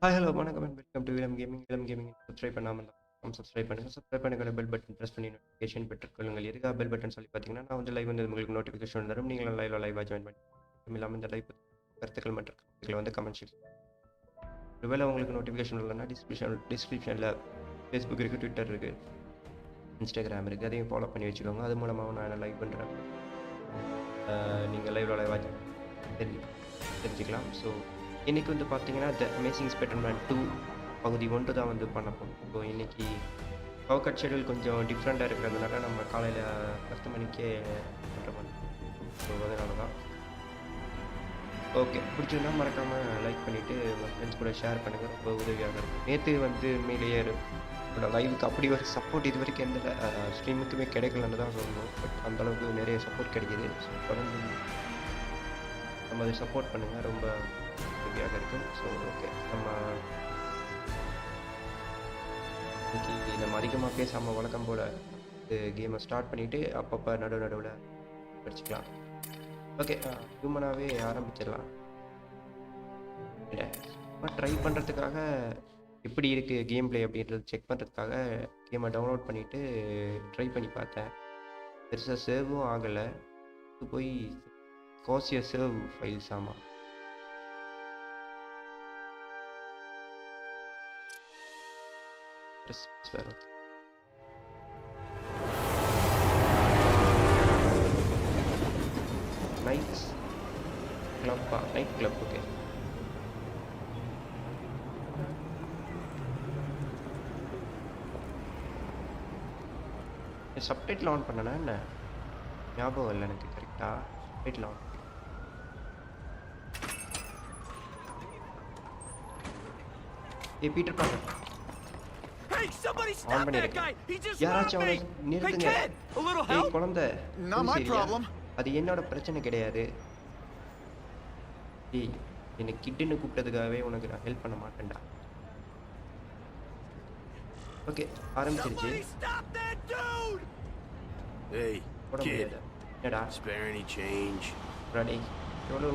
Hi hello வணக்கம் and welcome to இளம் gaming subscribe பண்ணாமல் சப்ஸ்கிரைப் பண்ணுங்கள். சப்ஸ்கிரைப் பண்ணுங்கள், பெல் பட்டன் ப்ரெஸ் பண்ணி நோட்டிஃபிகேஷன் பெற்றுக்கொள்ளுங்கள். எதுக்காக பெல் பட்டன் சொல்லி பார்த்தீங்கன்னா, நான் வந்து லைவ் வந்து உங்களுக்கு நோட்டிஃபிகேஷன் வரும். நீங்களும் லைவாக ஜாயின் பண்ணி அதுவும் இல்லாமல் இந்த லைவ் கருத்துக்கள் மற்றும் கருத்துக்களை வந்து கமெண்ட் செக்ஷன். ஒருவேளை உங்களுக்கு நோட்டிஃபிகேஷன் இல்லைன்னா டிஸ்கிரிப்ஷனில் ஃபேஸ்புக் இருக்குது, ட்விட்டர் இருக்குது, இன்ஸ்டாகிராம் இருக்குது. அதையும் ஃபாலோ பண்ணி வச்சுக்கோங்க. அது மூலமாக நான் லைவ் பண்ணுறேன். நீங்கள் லைவாக தெரிஞ்சுக்கலாம். ஸோ இன்றைக்கி வந்து பார்த்தீங்கன்னா த அமேசிங் ஸ்பைடர்மேன் 2 பகுதி 1 தான் வந்து பண்ண போகிறோம். ஸோ இன்றைக்கி பவர் கட் ஷெடியூல் கொஞ்சம் டிஃப்ரெண்ட்டாக இருக்கிறதுனால நம்ம காலையில் 10 மணிக்கே பண்ணுற மாதிரி. ஸோ அதனால தான் ஓகே, பிடிச்சிருந்தா மறக்காமல் லைக் பண்ணிவிட்டு உங்கள் ஃப்ரெண்ட்ஸ் கூட ஷேர் பண்ணுங்கள். ரொம்ப உதவியாக இருக்கும். நேற்று வந்து உண்மையிலேயே என்னோட லைவுக்கு அப்படி ஒரு சப்போர்ட் இது வரைக்கும் எந்த ஸ்ட்ரீமுக்குமே கிடைக்கலன்னு தான் சொல்லணும். பட் அந்தளவுக்கு நிறைய சப்போர்ட் கிடைக்கிது. ஸோ தொடர்ந்து நம்ம அதை சப்போர்ட் பண்ணுங்கள், ரொம்ப உதவியாக இருக்கும். ஸோ ஓகே, நம்ம அதிகமாக பேசாமல் வழக்கம் போல் கேமை ஸ்டார்ட் பண்ணிவிட்டு அப்பப்போ நடுவில் படிச்சுக்கலாம். ஓகே, ஹியூமனாகவே ஆரம்பிச்சிடலாம். ட்ரை பண்ணுறதுக்காக எப்படி இருக்குது கேம் பிளே அப்படின்றது செக் பண்ணுறதுக்காக கேமை டவுன்லோட் பண்ணிவிட்டு ட்ரை பண்ணி பார்த்தேன். பெருசாக சேவும் ஆகலை. இது போய் கோசிய சேவ் ஃபைல்ஸ். ஆமாம், night club. Okay, subtitle on பண்ணனா என்ன ஞாபகம் இல்லை எனக்கு கரெக்டாக. Subtitle on Peter Parker on பண்ணிருக்கேன். யாராச்சும் அவனை நிறுத்துங்க. குழந்தை, அது என்னோட பிரச்சனை கிடையாது. என்னை கிட்டுன்னு கூப்பிட்டதுக்காகவே உனக்கு நான் ஹெல்ப் பண்ண மாட்டேன்டா. ஓகே, ஆரம்பிச்சிருச்சு. போட முடியாது. என்னடா ரெடி? எவ்வளோ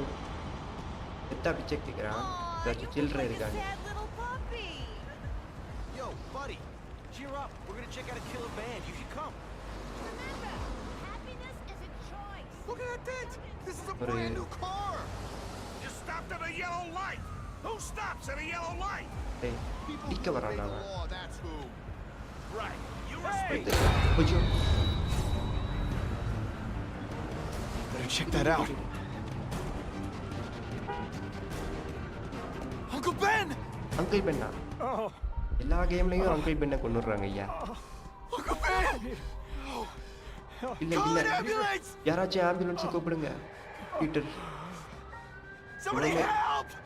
எத்தா பிச்சை கேட்குறான். ஏதாச்சும் சில்லறை இருக்காங்க. Buddy, cheer up. We're gonna check out a killer band. You should come. Remember, happiness is a choice. Look at that dent. This is a brand new car. You stopped at a yellow light. Who stops at a yellow light? Hey, People who break the law, that's who. Right. You respect Would you Better check that out. Uncle Ben! Uncle Ben. Oh. எல்லா கேம்லயும் uncle பெண்ணை கொண்டுறாங்க ஐயா. இல்ல யாராச்சும் ambulance கூப்பிடுங்க. Peter,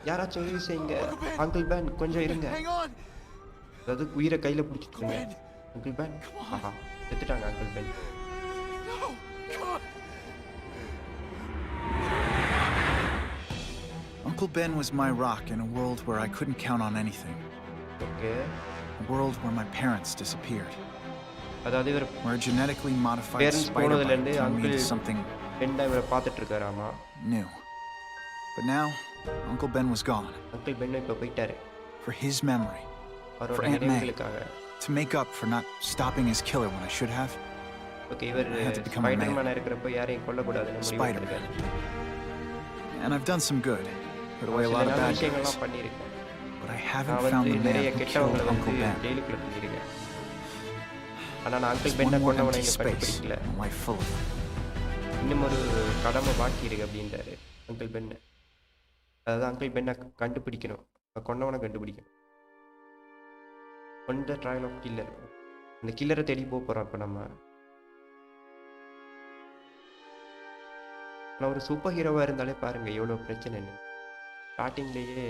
யாராச்சும் உதவி செய்யுங்க. Uncle pen கொஞ்சம் இருங்க. அதாவது உயிரை கையில பிடிச்சிருங்க. அங்கிள் பென், ஆஹா செத்துட்டாங்க uncle Ben. Uncle Ben was my rock in a world where I couldn't count on anything. Okay. A world where my parents disappeared. அதாவது இவர் Where a genetically modified spider turned me into something new. But now, Uncle Ben was gone. Uncle Ben இப்ப போயிட்டாரு. For his memory. For Aunt May. To make up for not stopping his killer when I should have. Okay, இவர் Spiderman இருக்கிறப்ப யாரையும் கொல்ல கூடாதுன்னு முடிவு பண்ணிருக்காரு. And I've done some good. Put away a lot of bad guys. But I haven't found the man who killed Uncle Ben. There's one more empty space in a life full of them. இன்னும் ஒரு கடமை பாக்கி இருக்கு அப்படின்றாரு uncle pen. அதாவது uncle பென்னை கண்டுபிடிக்கணும், கொண்டவனை கண்டுபிடிக்கணும். கொண்ட ட்ரையல் ஆஃப் கில்லர். அந்த கில்லரை தேடி போகிறோம். இப்போ நம்ம ஒரு சூப்பர் ஹீரோவாக இருந்தாலே பாருங்க எவ்வளோ பிரச்சனைன்னு. ஸ்டார்டிங்லேயே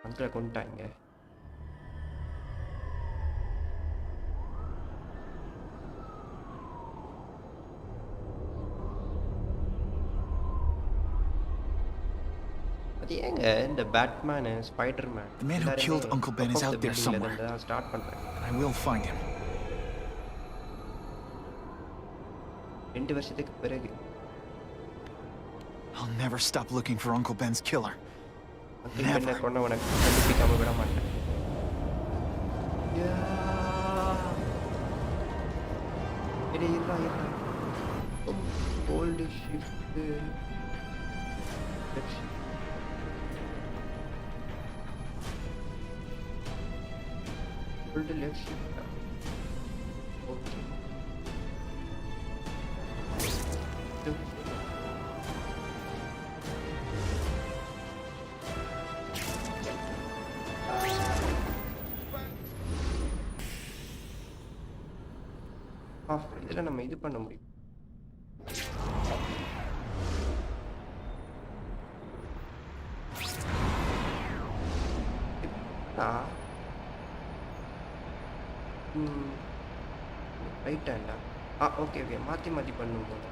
அங்கிளை கொண்டுட்டாங்க. அது ஏங்க இந்த Batman, Spiderman, The man who killed Uncle Ben is out there somewhere. Start பண்றேன். I will find him. 2 வருஷத்துக்கு பிறகு I'll never stop looking for Uncle Ben's killer. Uncle பெண்ணை கொண்டவனை கண்டுபிடிக்காம விட மாட்டேன். Old shift. Left shift. Hold the left shift. Okay. இதில் நம்ம இது பண்ண முடியும். ரைட் ஹேண்டா? ஓகே ஓகே, மாற்றி மாற்றி பண்ணும் போது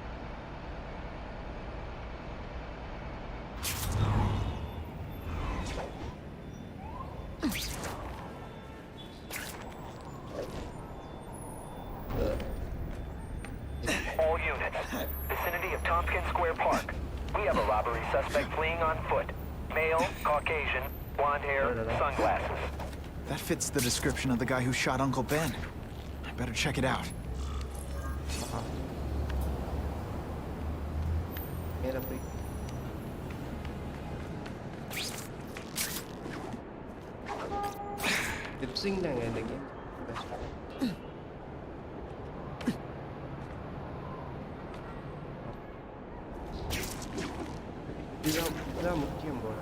All units, vicinity of Tompkins Square Park. We have a robbery suspect fleeing on foot. Male, Caucasian, blonde hair, sunglasses. That fits the description of the guy who shot Uncle Ben. I better check it out. மேலே போய் lip sync தாங்க இந்த game. இதுதான் முக்கியம் போல.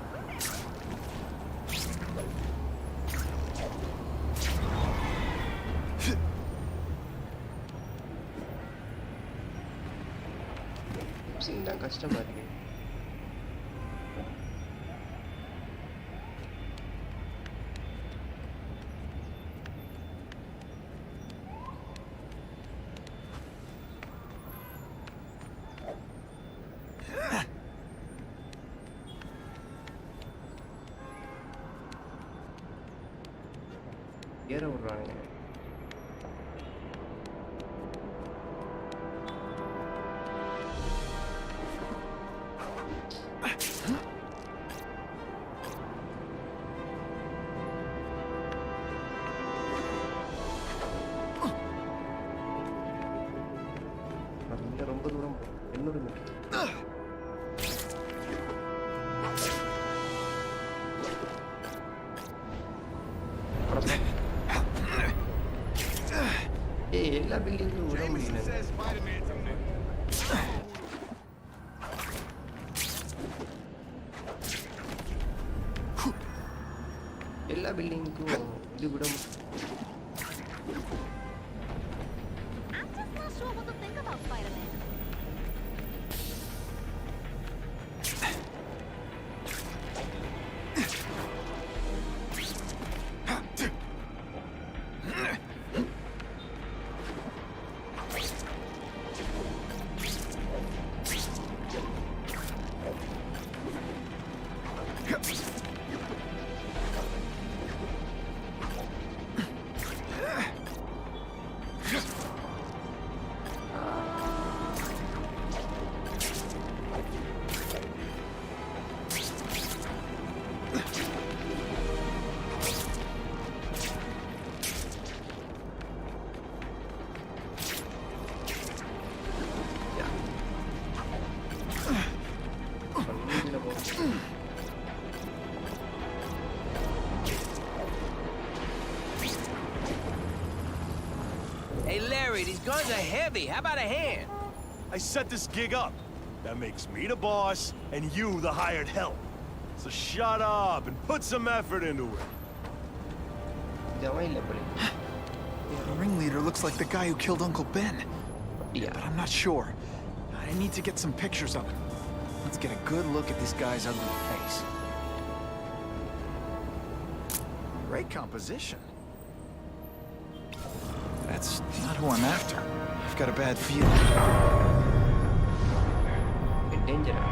Lip sync தான் கஷ்டமா இருக்கு. ஏற விடுறானுங்க. இங்க ரொம்ப தூரம் 800 மீட்டர். எல்லா பில்டிங்கும் விட முடியல. எல்லா பில்டிங்க்கும் இது விட I'm just not sure what to think about Spider-Man. Hey, Larry, these guns are heavy. How about a hand? I set this gig up. That makes me the boss and you the hired help. So shut up and put some effort into it. இதெல்லாம் இல்லை போல. The ringleader looks like the guy who killed Uncle Ben. அப்படியா? But I'm not sure. I need to get some pictures of him. Let's get a good look at this guy's ugly face. Great composition. That's not who I'm after. I've got a bad feeling. டேஞ்சரா?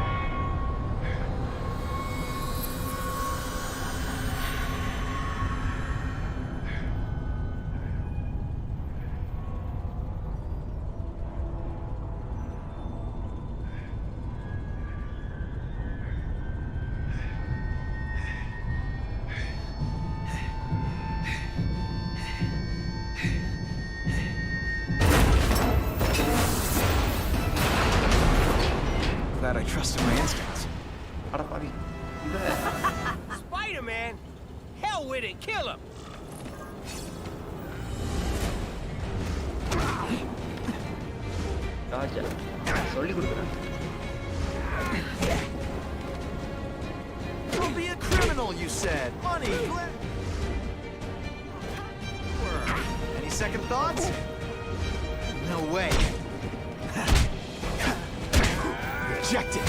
glad I trusted my instincts. அட பாவி இந்த Spider-Man! Hell with it, kill him! ராஜா சொல்லி கொடுக்குறேன். Don't be a criminal, you said. Money. Any second thoughts? No way. Rejected.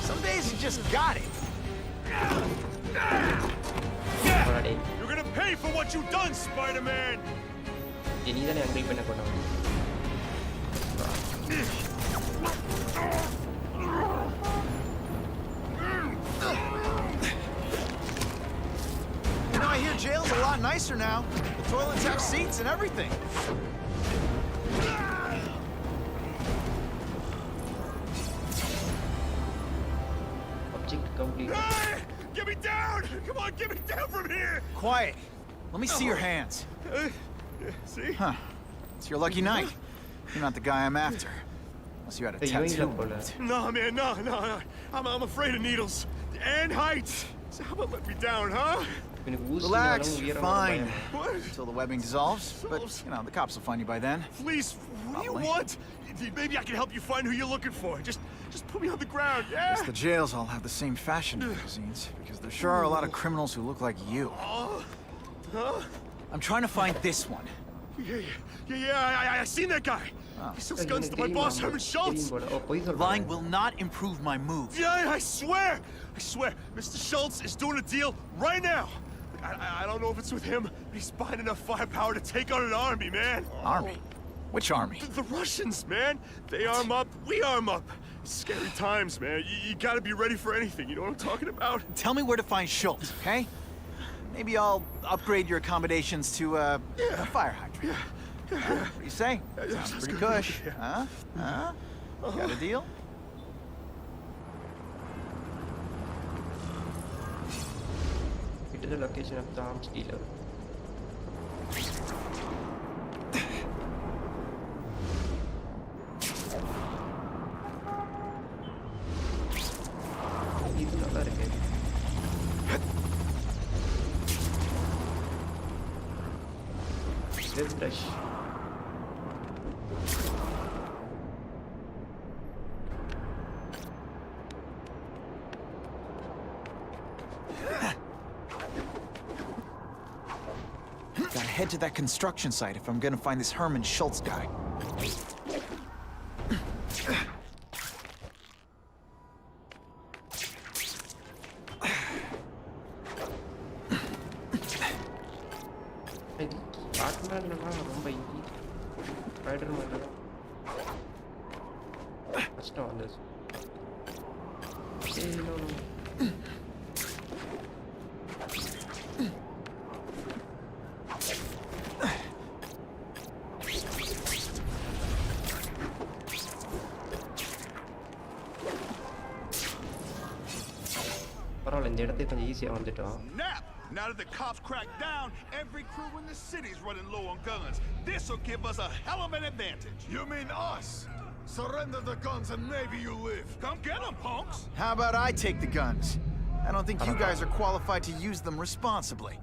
Some days you just got it. போடாடே. You're gonna pay for what you've done, Spider-Man! நீ தானே agri பண்ண கொண்டவன். You know, I hear jail's a lot nicer now. The toilets have seats and everything. Object complete. Hey! Get me down! Come on, get me down from here! Quiet. Let me see your hands. See? Huh. It's your lucky night. You're not the guy I'm after. Unless you had a tattoo. No, man, no. I'm afraid of needles. And heights. So how about let me down, huh? Relax, you're fine. What? Until the webbing dissolves. But, you know, the cops will find you by then. Please, what do you Probably. want? Maybe I can help you find who you're looking for. Just put me on the ground, yeah? Guess the jails all have the same fashion magazines, because there sure are a lot of criminals who look like you. Huh? I'm trying to find this one. Yeah, I seen that guy. Oh. He sells guns to my boss, Herman Schultz. Lying will not improve my moves. Yeah, I swear. Mr. Schultz is doing a deal right now. I don't know if it's with him, but he's buying enough firepower to take on an army, man. Army? Which army? The Russians, man. They arm up, we arm up. Scary times, man. You gotta be ready for anything, you know what I'm talking about? Tell me where to find Schultz, okay? Maybe I'll upgrade your accommodations to a fire hydrant. What do you say? Sounds pretty cush. Yeah. Huh? Got a deal? Get to the location of the arms dealer. இது நல்லா இருக்கு. Refresh. Gotta head to that construction site if I'm gonna find this Herman Schultz guy. Batman ரொம்ப easy. Spiderman கஷ்டம் வந்துச்சு. No. பரவாயில்ல இந்த இடத்தை கொஞ்சம் ஈஸியாக வந்துட்டோம். Snap! Now that the cops cracked down, every crew in the city's running low on guns. This'll give us a hell of an advantage. You mean us? Surrender the guns and maybe you live. Come get them, punks! How about I take the guns? I don't think you guys are qualified to use them responsibly.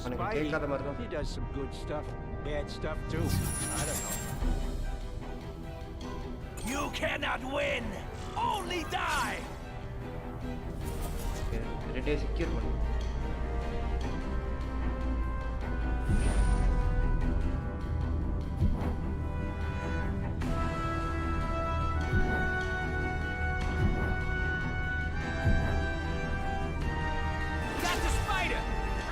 உனக்கு கேட்காத மாதிரி தான். He does some good stuff, bad stuff too. I don't know. You cannot win! Only die! ரெண்டே secure பண்ணு. Got the spider!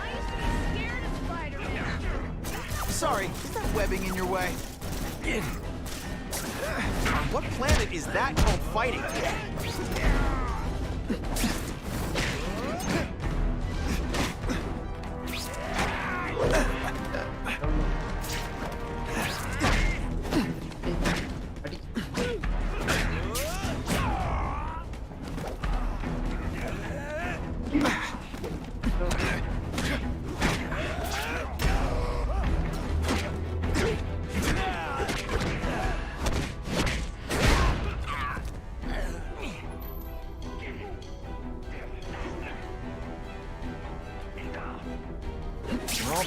I used to be scared of Spider-Man. Sorry, is that webbing in your way? On what planet is that called fighting?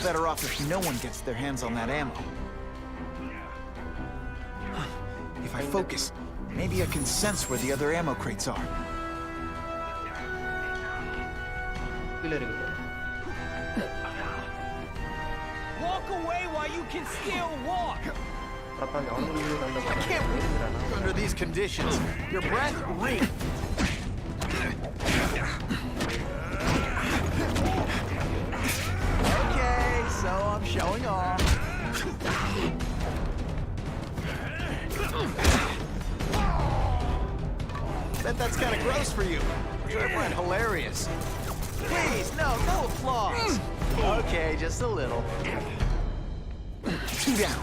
all better off if no one gets their hands on that ammo. If I focus, maybe I can sense where the other ammo crates are. கீழே இருக்குது. Walk away while you can still walk. அப்ப அந்த அவனுக்கு நல்ல I can't move under these conditions. Your breath reeks. Okay, so I'm showing off. Bet that's kind of gross for you. I find hilarious. Please, no applause. Okay, just a little. 2 down.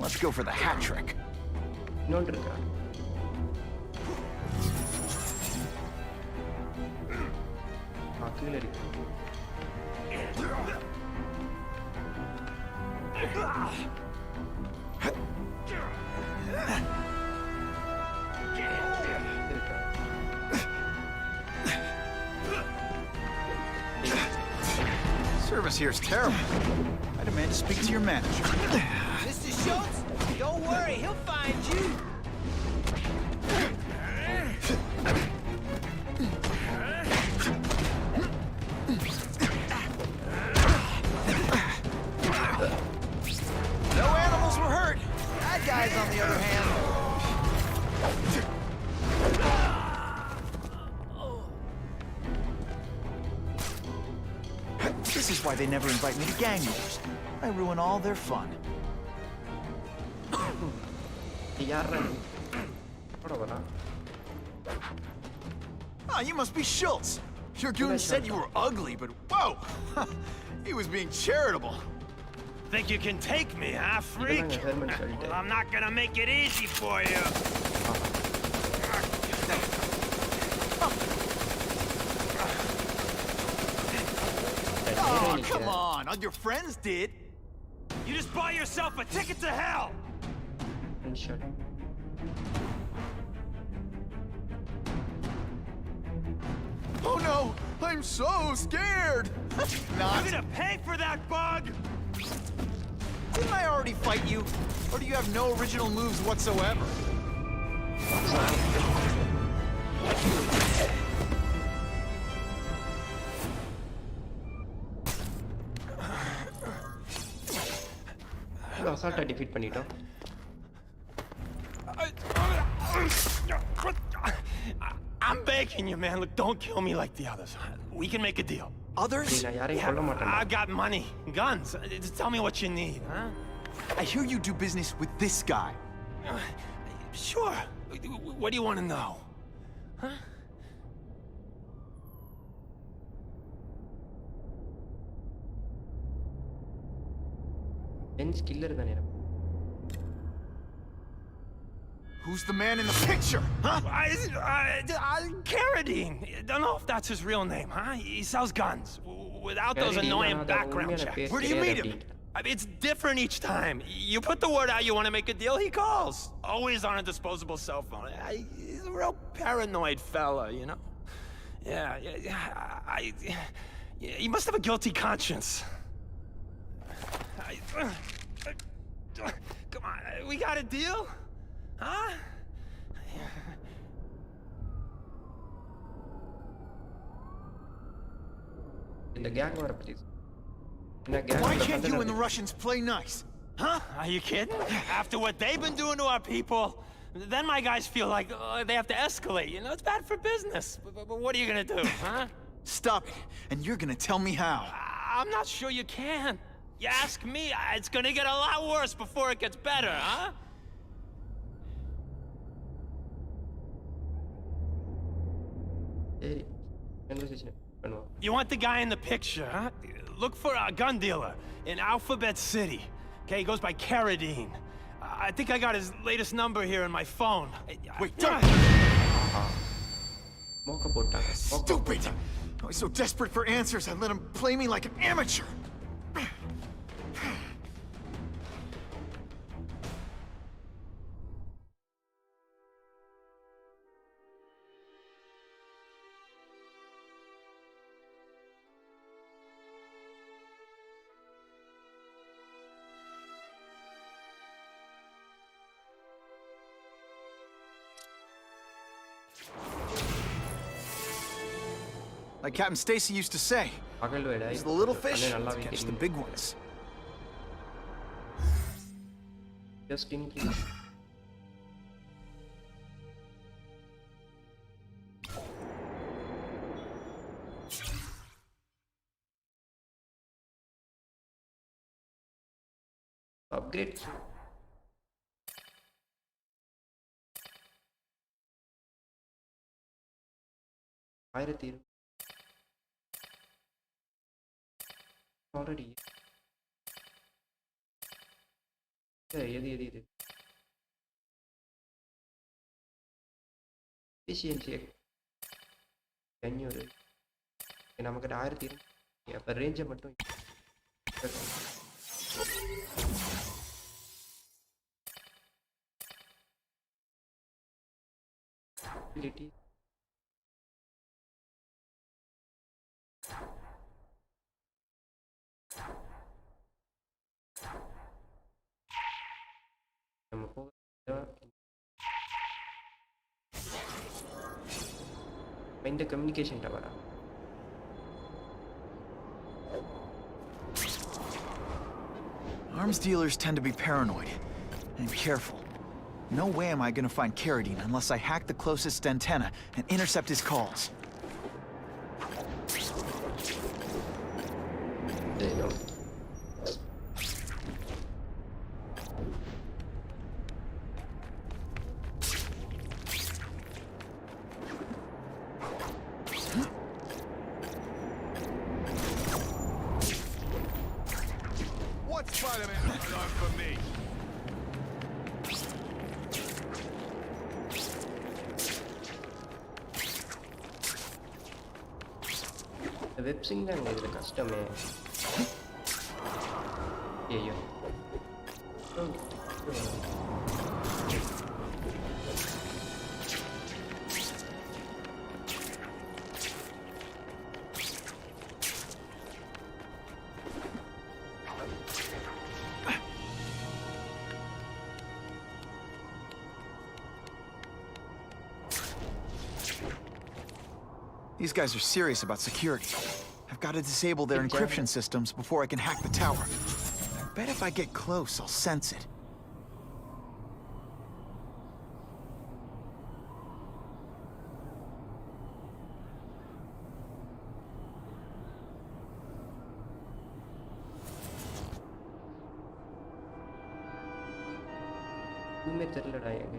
Let's go for the hat trick. இன்னொன்று இருக்கா? கீழே இருக்கு. இருக்கா? Service here is terrible. I demand to speak to your manager. Mr. Schultz, don't worry, he'll find you. No animals were hurt. Bad guys, on the other hand. This is why they never invite me to gang wars. I ruin all their fun. யாரா நீ? போட வரா? Oh, you must be Schultz. Your goon said you were ugly, but whoa! He was being charitable. Think you can take me, huh, freak? இதுதாங்க helmet சொல்லிட்டு. Well, I'm not gonna make it easy for you. Oh, come on. All your friends did. You just bought yourself a ticket to hell! Shut. Oh no! I'm so scared! Not. I'm gonna pay for that bug! Didn't I already fight you? Or do you have no original moves whatsoever? அசால்ட்டா defeat பண்ணிட்டோம். I'm begging you, man. Look, don't kill me like the others. We can make a deal. Others? நான் யாரையும் கொல்ல மாட்டேன். I've got money, guns. Just tell me what you need, huh? I hear you do business with this guy. Sure. What do you want to know? Huh? Ben's killer தானே. Who's the man in the picture, huh? Carradine. Don't know if that's his real name, huh? He sells guns without those annoying background checks. Where do you meet him? I mean, it's different each time. You put the word out, you want to make a deal, he calls. Always on a disposable cell phone. He's a real paranoid fella, you know? Yeah. He must have a guilty conscience. Come on, we got a deal? Huh? இந்த gang வர பத்தி. Why can't you and the Russians play nice? Huh? Are you kidding? After what they've been doing to our people, then my guys feel like they have to escalate. You know, it's bad for business. But what are you gonna do, huh? Stop it, and you're gonna tell me how. I'm not sure you can. You ask me, it's gonna get a lot worse before it gets better, huh? சரி. Conversation பண்ணுவோம். You want the guy in the picture, huh? Look for a gun dealer in Alphabet City. Okay, he goes by Carradine. I think I got his latest number here in my phone. Wait, don't! மோக்க போட்டாங்க. Stupid! I was so desperate for answers, I let him play me like an amateur. Like Captain Stacy used to say, பகல் வேலை use the little fish கண்ணு to நல்லாவே catch the தெரியும். big ones. Just in case. Upgrade. ஆயிரத்தி already எது efficiency 500 நமக்கு 1000 அப்போ ரேஞ்சை மட்டும் ability நம்ம போக இந்த communication டவரா Arms dealers tend to be paranoid. And careful. No way am I gonna find Carradine unless I hack the closest antenna and intercept his calls. There you go. What's Spider-Man done for me? Web Singh தான் இதில் கஷ்டமே ஐயோ These guys are serious about security. I've got to disable their encryption systems before I can hack the tower. I bet if I get close, I'll sense it. எதுவுமே தெரியலடா எங்க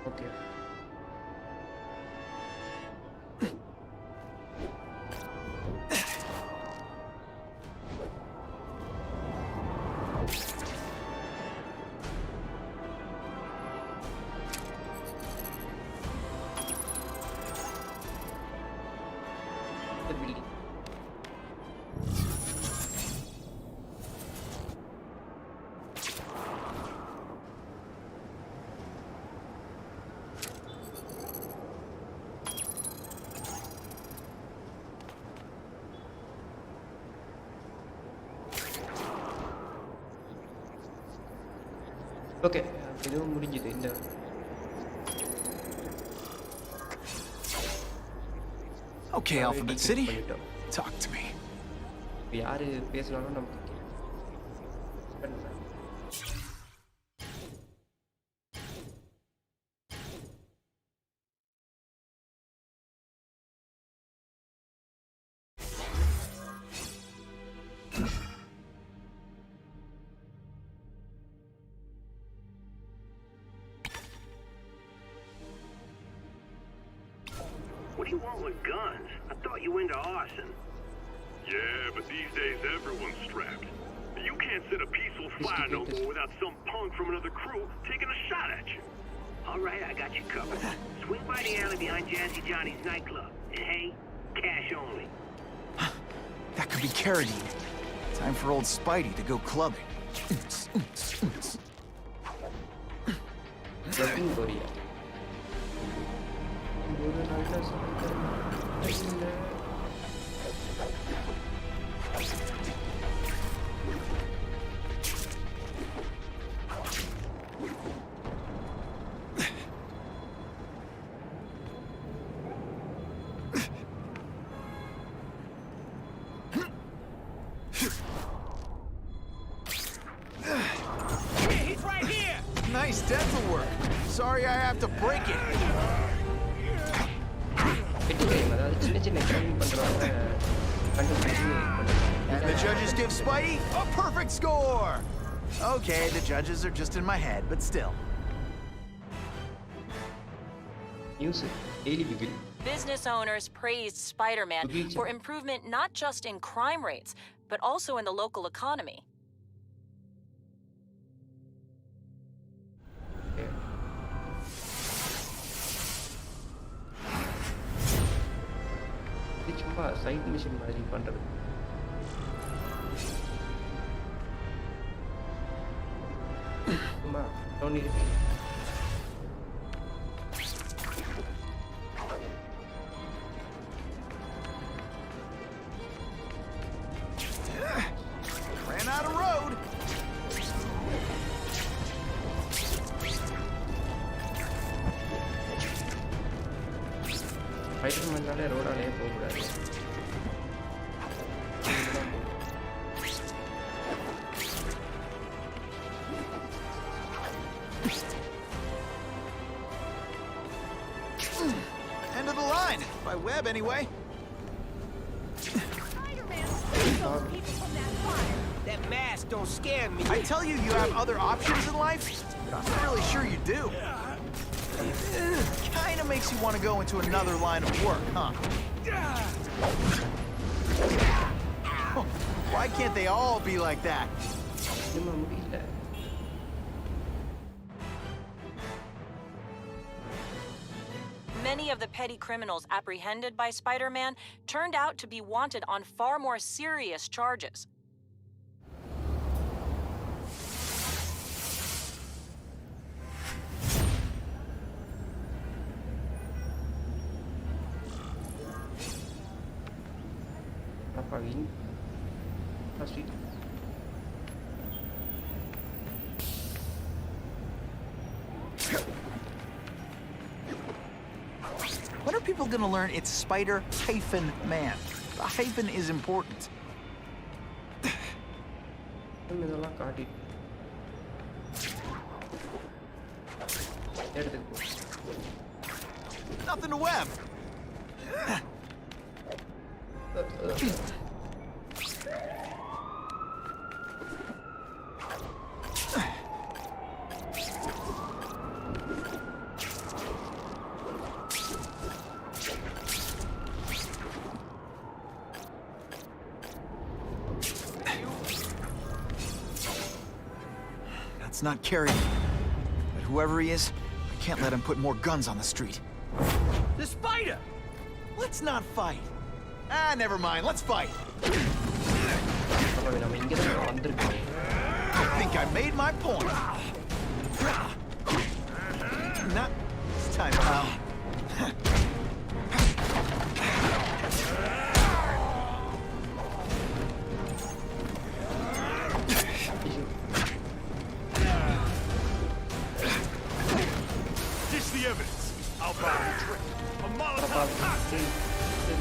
okay building. Okay இதுவும் முடிஞ்சது இந்த Okay, Alphabet City. Talk to me. இப்போ யார் பேசுகிறாலும் நமக்கு What do you want with guns? I thought you were into arson. Yeah, but these days everyone's strapped. You can't set a peaceful fire no more without some punk from another crew taking a shot at you. All right, I got you covered. Swing by the alley behind Jazzy Johnny's nightclub. And hey, cash only. That could be Carradine. Time for old Spidey to go clubbing. Working Korea. ஒரு நல்ல சமையல். He's right here! Nice dental work. Sorry I have to break it. பெட்டி time அதாவது சின்ன சின்ன crime பண்றவங்க கண்டுபிடிச்சு And the judges give Spidey a perfect score! Okay, the judges are just in my head, but still. News daily Bigil. Business owners praised Spider-Man for improvement not just in crime rates, but also in the local economy. இது சும்மா side machine மாதிரி பண்றது. சும்மா Dhoni Ran out of road. ஸ்பைடர்மேனாலே ரோடாலே போகக்கூடாது. End of the line. By web, anyway. Spider-Man, save those people from that fire. That mask don't scare me. I tell you, you have other options in life, but I'm not really sure you do. Kinda makes you want to go into another line of work, huh? Why can't they all be like that? இன்னுமா முடியல. Many of the petty criminals apprehended by Spider-Man turned out to be wanted on far more serious charges. அப்பா win first When are people gonna learn it's Spider-Man? The hyphen is important. இதெல்லாம் காட்டி எடுத்துட்டு போ. Nothing to web. That's not Carrie. But whoever he is, I can't let him put more guns on the street. The spider! Let's not fight. Ah, never mind. Let's fight. அப்பா நம்ம இங்கே தான் வந்திருக்கோம். I think I made my point. Not this time, pal. Ditch the evidence. I'll buy a drink. A Molotov cocktail.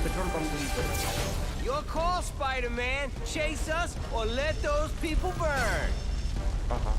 Petrol pump Your call, Spider-Man. Chase us or let those people burn. ஆஹா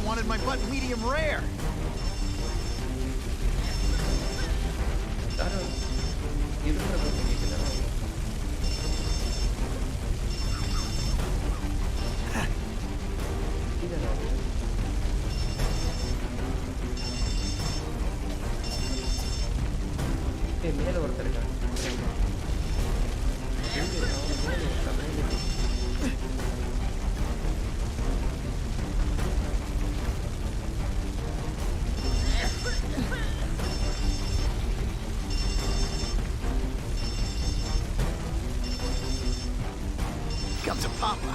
wanted my butt medium rare. யாரும் இருக்கிறத கேட்குதா? இதெல்லாம் அது. மேலே ஒருத்தர் இருக்காங்க. எங்க அவன் மேலே ஒருத்தன் மேலே. Come to Papa.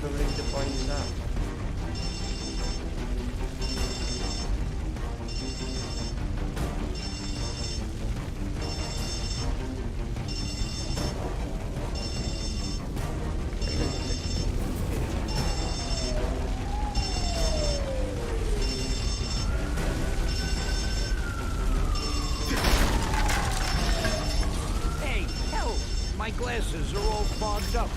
Covering the points up. Hey, hell! My glasses are all fogged up.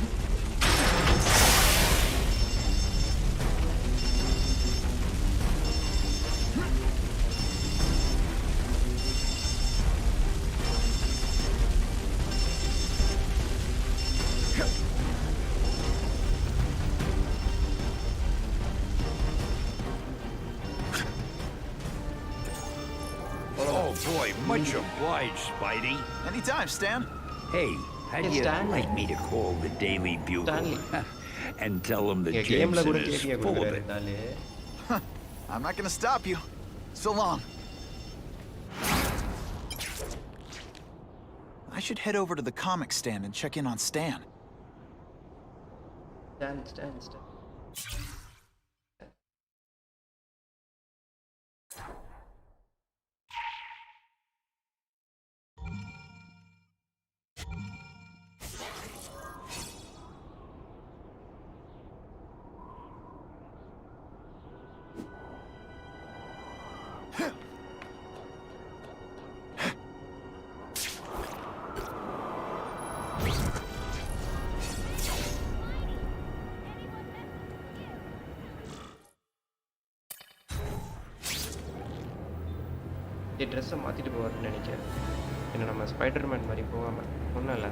Oh boy, much obliged, Spidey. Anytime, Stan. Hey, how'd Hey, you Stanley. like me to call the Daily Bugle Stanley. and tell them that கேம்ல கூட Jameson is கேட்டியா full of கொடுக்குறாரு it? இருந்தாலே. I'm not gonna stop you. So long. I should head over to the comic stand and check in on Stan. Stand. ட்ரெஸ்ஸை மாற்றிட்டு போவார்னு நினைக்கிறேன். ஏன்னா நம்ம ஸ்பைடர்மேன் மாதிரி போகாமல் ஒன்றும் இல்லை,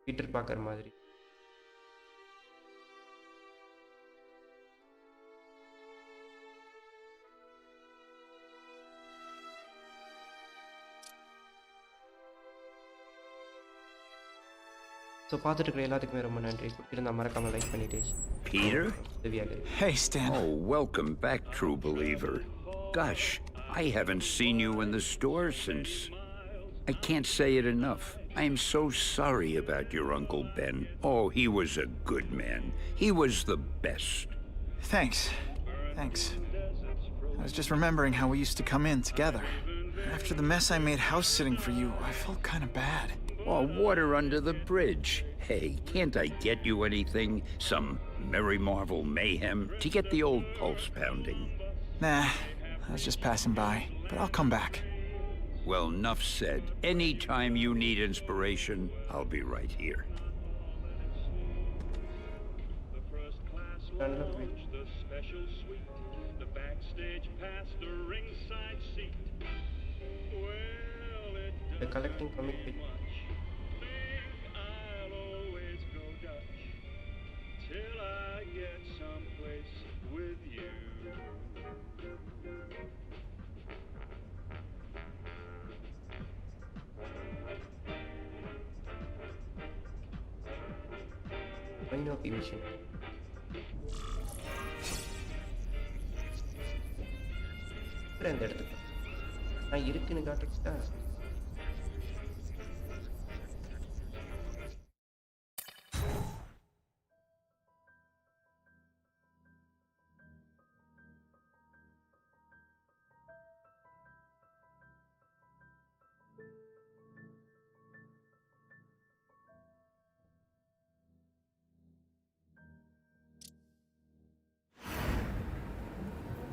பீட்டர் பார்க்குற மாதிரி. ஸோ பார்த்துட்டு இருக்கிற எல்லாத்துக்குமே ரொம்ப நன்றி. பிடிச்சிருந்தா மறக்காமல் லைக் பண்ணிட்டு Peter? உதவியாக. Hey, Stan. Oh, welcome back, true believer. Gosh, I haven't seen you in the store since... I can't say it enough. I am so sorry about your Uncle Ben. Oh, he was a good man. He was the best. Thanks. I was just remembering how we used to come in together. After the mess I made house sitting for you, I felt kind of bad. Oh, water under the bridge. Hey, can't I get you anything? Some Merry Marvel mayhem to get the old pulse pounding? Nah, I was just passing by, but I'll come back. Well, enough said. Anytime you need inspiration, I'll be right here. The special suite, the backstage pass, the ringside seat. Well, it The collecting comic book. I'll always go Dutch till I get someplace with you. Point of division. இந்த இடத்துக்கு நான் இருக்குன்னு காட்டுச்சா?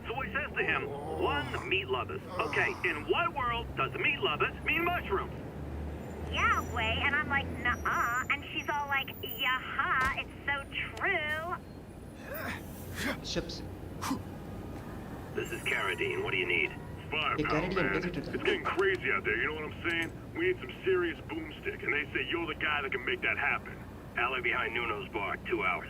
So he says to him, one, meat lovers. Okay, in what world does meat lovers mean mushrooms? yeah way, and I'm like, nuh-uh, and she's all like, yeah-ha, it's so true. Ships. This is Carradine. What do you need? Hey, Carradine, man. is it It's getting crazy out there, you know what I'm saying? We need some serious boomstick, and they say you're the guy that can make that happen. Alley behind Nuno's bar, 2 hours.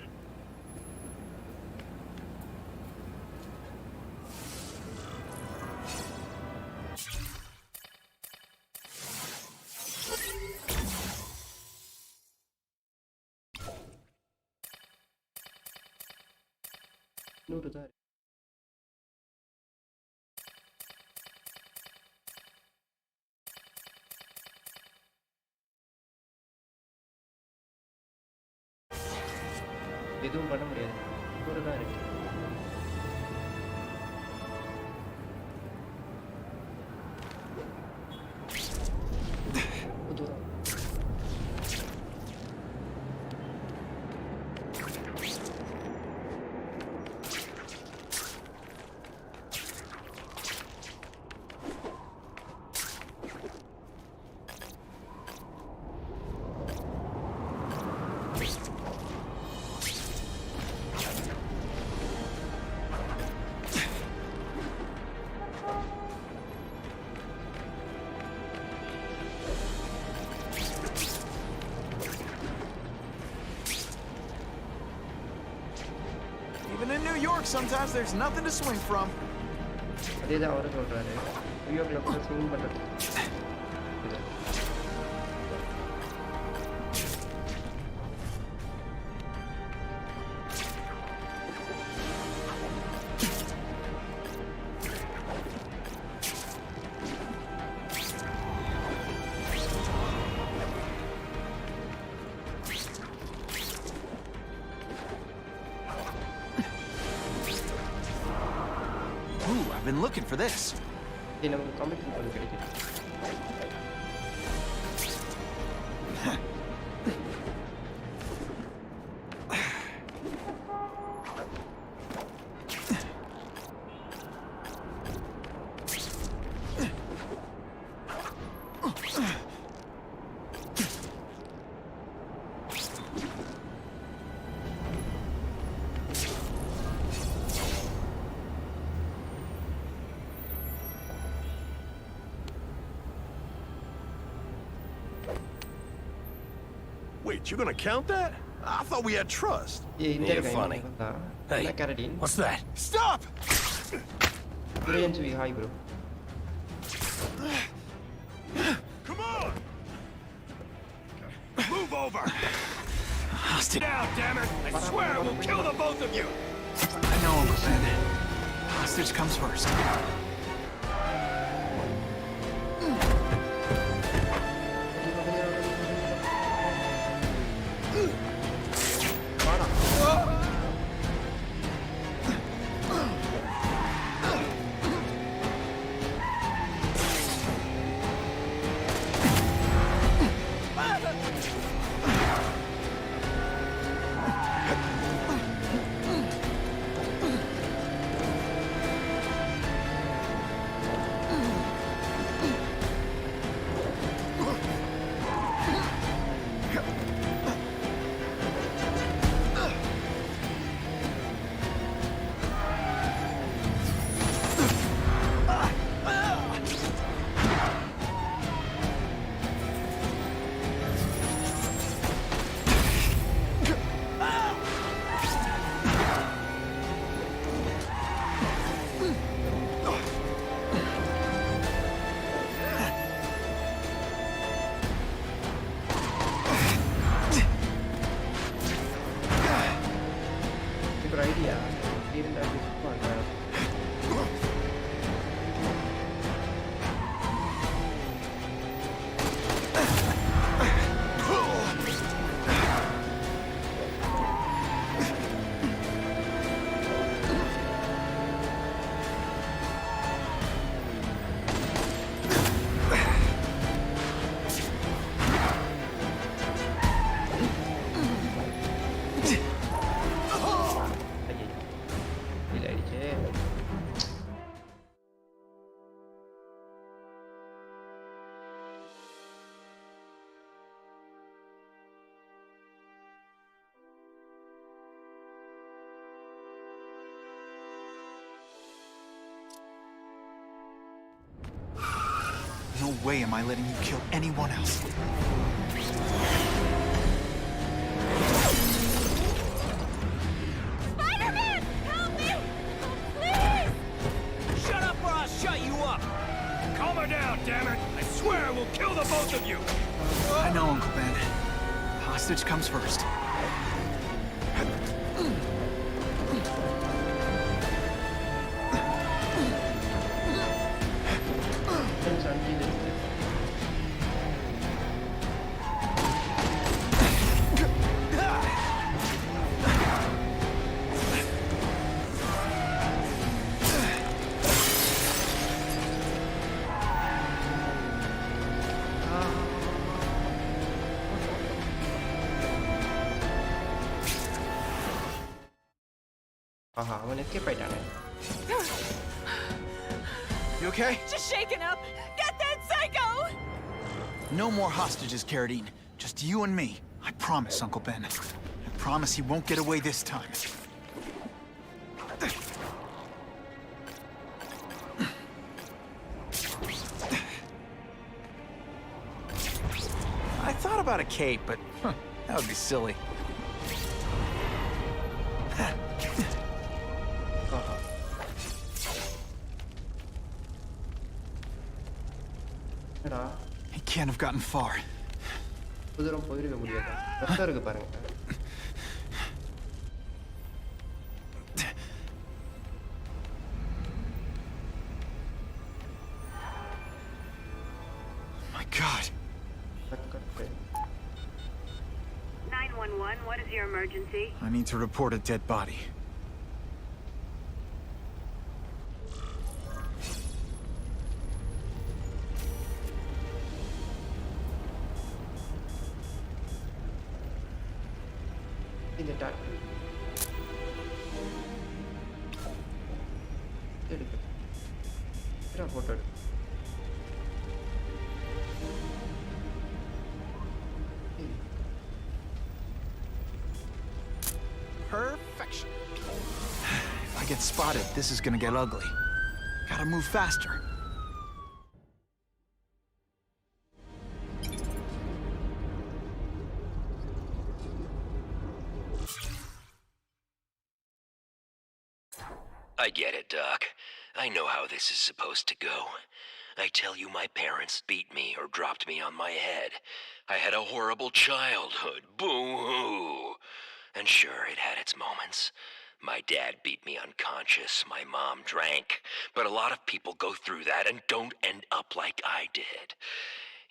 No to that. எதுவும் பண்ண முடியாது ஒரு தான் இருக்கு தூரம் Even in New York, sometimes there's nothing to swing from. அதே தான் அவரும் சொல்கிறாரு நியூயார்க்கில் கூட ஸ்விங் பண்ணுறது Ooh, I've been looking for this. இது நமக்கு கமெண்ட் பண்ணி கிடைக்குது Wait, you're gonna count that? I thought we had trust. You're funny. Hey, Carradine. what's that? Stop! Brilliant to be high, bro. Come on! Move over! Hostage. Down, damn it! I swear I will kill the both of you! I know, Uncle Ben. Hostage comes first. No way am I letting you kill anyone else. Spider-Man! Help me! Please! Shut up or I'll shut you up! Calm her down, damn it! I swear I will kill the both of you! I know, Uncle Ben. Hostage comes first. ஆஹா அவன் escape ஆயிட்டானே. You okay? Just shaken up. Get that psycho! No more hostages, Carradine. Just you and me. I promise, Uncle Ben. I promise he won't get away this time. I thought about a cape, but that would be silly. என்னடா He can't have gotten far. தூரம் போயிருக்க முடியாது. ரத்தம் இருக்கு பாருங்க. My God. 911, what is your emergency? I need to report a dead body. இந்த talk எடுக்கு photo எடு. Perfection. If I get spotted, this is gonna get ugly. Gotta move faster. I get it, Doc. I know how this is supposed to go. I tell you, my parents beat me or dropped me on my head. I had a horrible childhood. Boo-hoo. And sure, it had its moments. My dad beat me unconscious. My mom drank. But a lot of people go through that and don't end up like I did.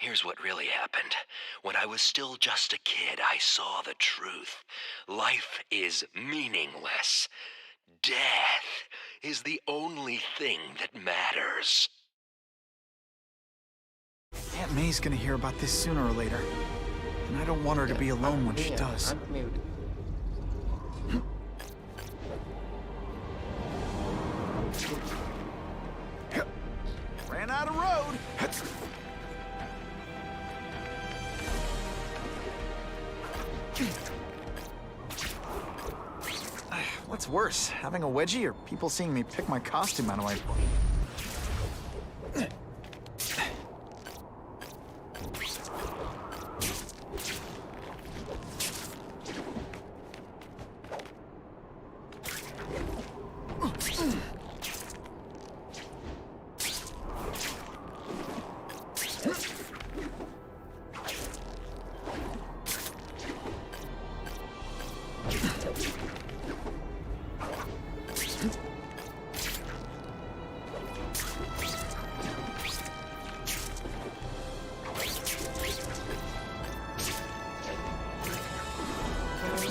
Here's what really happened. When I was still just a kid, I saw the truth. Life is meaningless. Death is the only thing that matters. Aunt May's gonna hear about this sooner or later. And I don't want her to be alone when she does. Ran out of road. What's worse, having a wedgie or people seeing me pick my costume out of my...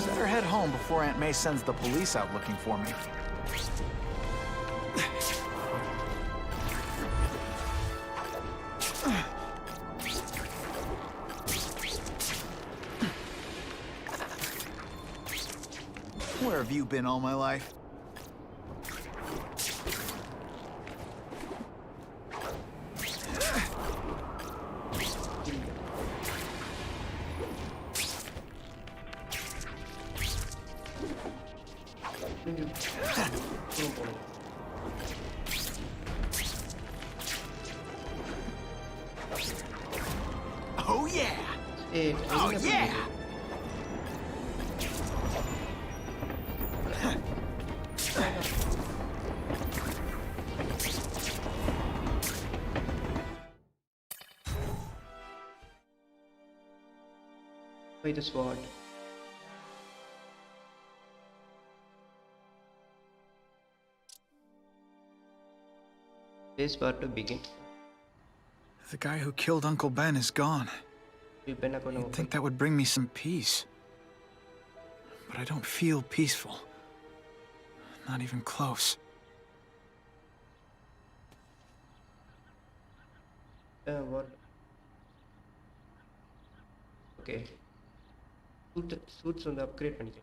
Better head home before Aunt May sends the police out looking for me. Where have you been all my life? Oh yeah! Hey, Oh yeah! By the sword. Place bar to begin. The guy who killed Uncle Ben is gone. You'd think that would bring me some peace. But I don't feel peaceful. Not even close. What? Okay. Suits on the upgrade பண்ணிக்க.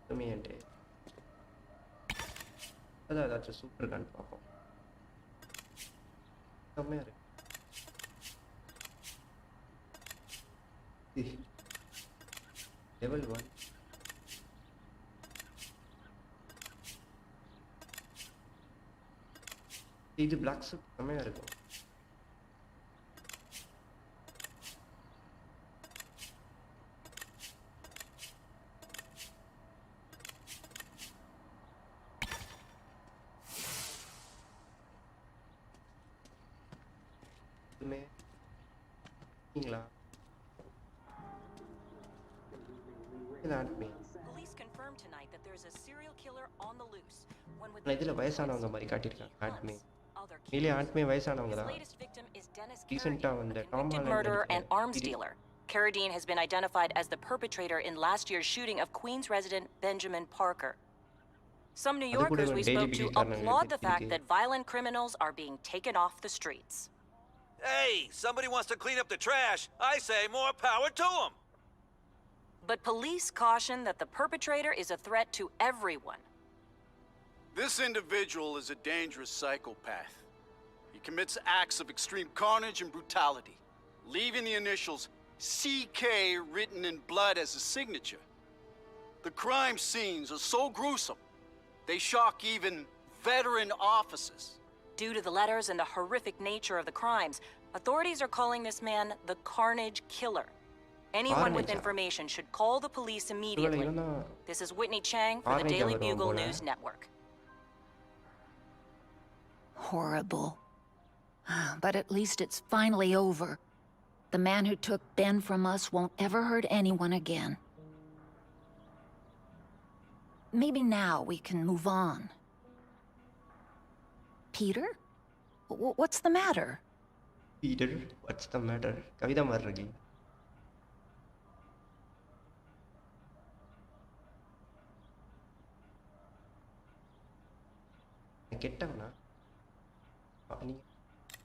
கம்மியாண்டே. அதான் ஏதாச்சும் super இருக்கான்னு பார்ப்போம். கம்மியா இருக்கு. Level 1. இது black suit கம்மியா இருக்கும். Police confirmed tonight that there's a serial killer on the loose. One with இதுல வயசானவங்க மாதிரி காட்டிருக்காங்க ஆட்மே. இல்ல ஆட்மே வயசானவங்க தான். ரீசன்ட்டா வந்த convicted murderer and arms dealer. Carradine has been identified as the perpetrator in last year's shooting of Queens resident Benjamin Parker. Some New Yorkers we spoke to applaud the fact that violent criminals are being taken off the streets. Hey, somebody wants to clean up the trash. I say more power to them. But police caution that the perpetrator is a threat to everyone. This individual is a dangerous psychopath. He commits acts of extreme carnage and brutality, leaving the initials CK written in blood as a signature. The crime scenes are so gruesome, they shock even veteran officers. Due to the letters and the horrific nature of the crimes, authorities are calling this man the Carnage Killer. Anyone with information should call the police immediately. This is Whitney Chang for the Daily Bugle News Network. Horrible. But at least it's finally over. The man who took Ben from us won't ever hurt anyone again. Maybe now we can move on. Peter? What's the matter? Peter, what's the matter? Kavitha மாதிரி இருக்கீங்க. கெட்டவனா? நீ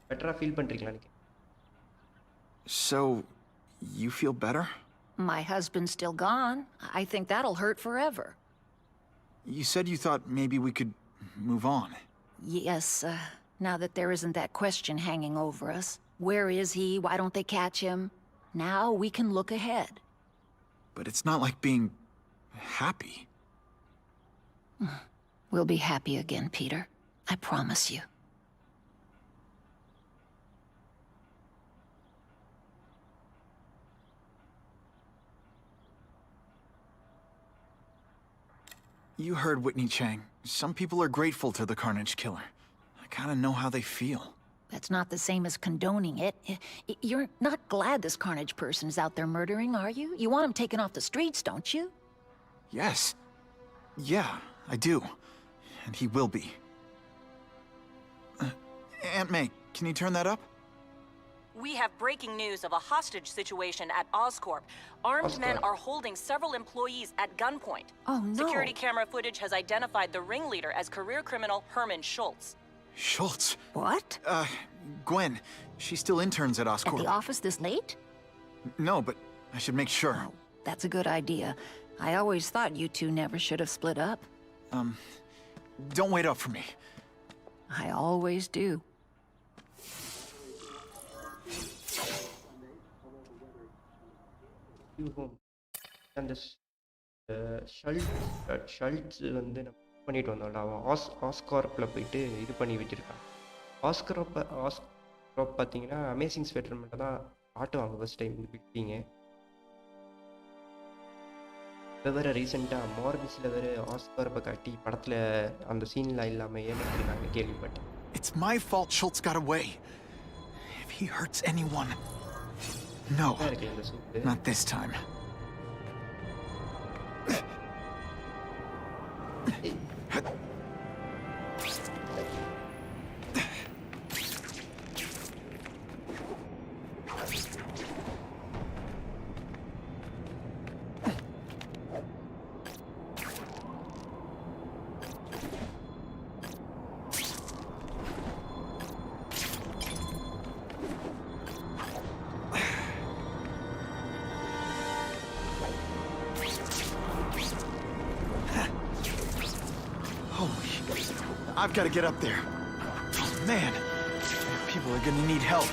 பெட்டரா feel பண்றீங்களா நீங்க? So, you feel better? My husband's still gone. I think that'll hurt forever. You said you thought maybe we could move on. Yes, now that there isn't that question hanging over us. Where is he? Why don't they catch him? Now we can look ahead. But it's not like being happy. We'll be happy again, Peter. I promise you. You heard Whitney Chang. Some people are grateful to the Carnage Killer. I kinda know how they feel. That's not the same as condoning it. You're not glad this Carnage person's out there murdering, are you? You want him taken off the streets, don't you? Yes. Yeah, I do. And he will be. Aunt May, can you turn that up? We have breaking news of a hostage situation at Oscorp. Armed men are holding several employees at gunpoint. Oh, no. Security camera footage has identified the ringleader as career criminal Herman Schultz. Schultz? What? Gwen. She still interns at Oscorp. At the office this late? No, but I should make sure. Oh, that's a good idea. I always thought you two never should have split up. Don't wait up for me. I always do. You home அந்த ஷல்ட்ஸ் வந்து நம்ம பண்ணிட்டு வந்தோம்ல, அவன் ஆஸ்கார்ப்பில் போயிட்டு இது பண்ணி வச்சுருக்கான். Oscorp பார்த்தீங்கன்னா அமேசிங் ஸ்பைடர்மேன் தான் ஆட்டுவாங்க ஃபர்ஸ்ட் டைம் இந்த பில்டிங்கு. இப்போ வேறு ரீசெண்டாக மார்பிஸில் வேறு ஆஸ்கார்ப்பை காட்டி படத்தில் அந்த சீன்லாம் இல்லாமல் ஏமாற்றிருக்காங்க கேள்விப்பட்டேன். It's my fault Schultz got away. If he hurts anyone... No, not this time. I've got to get up there. Oh, man. People are gonna need help.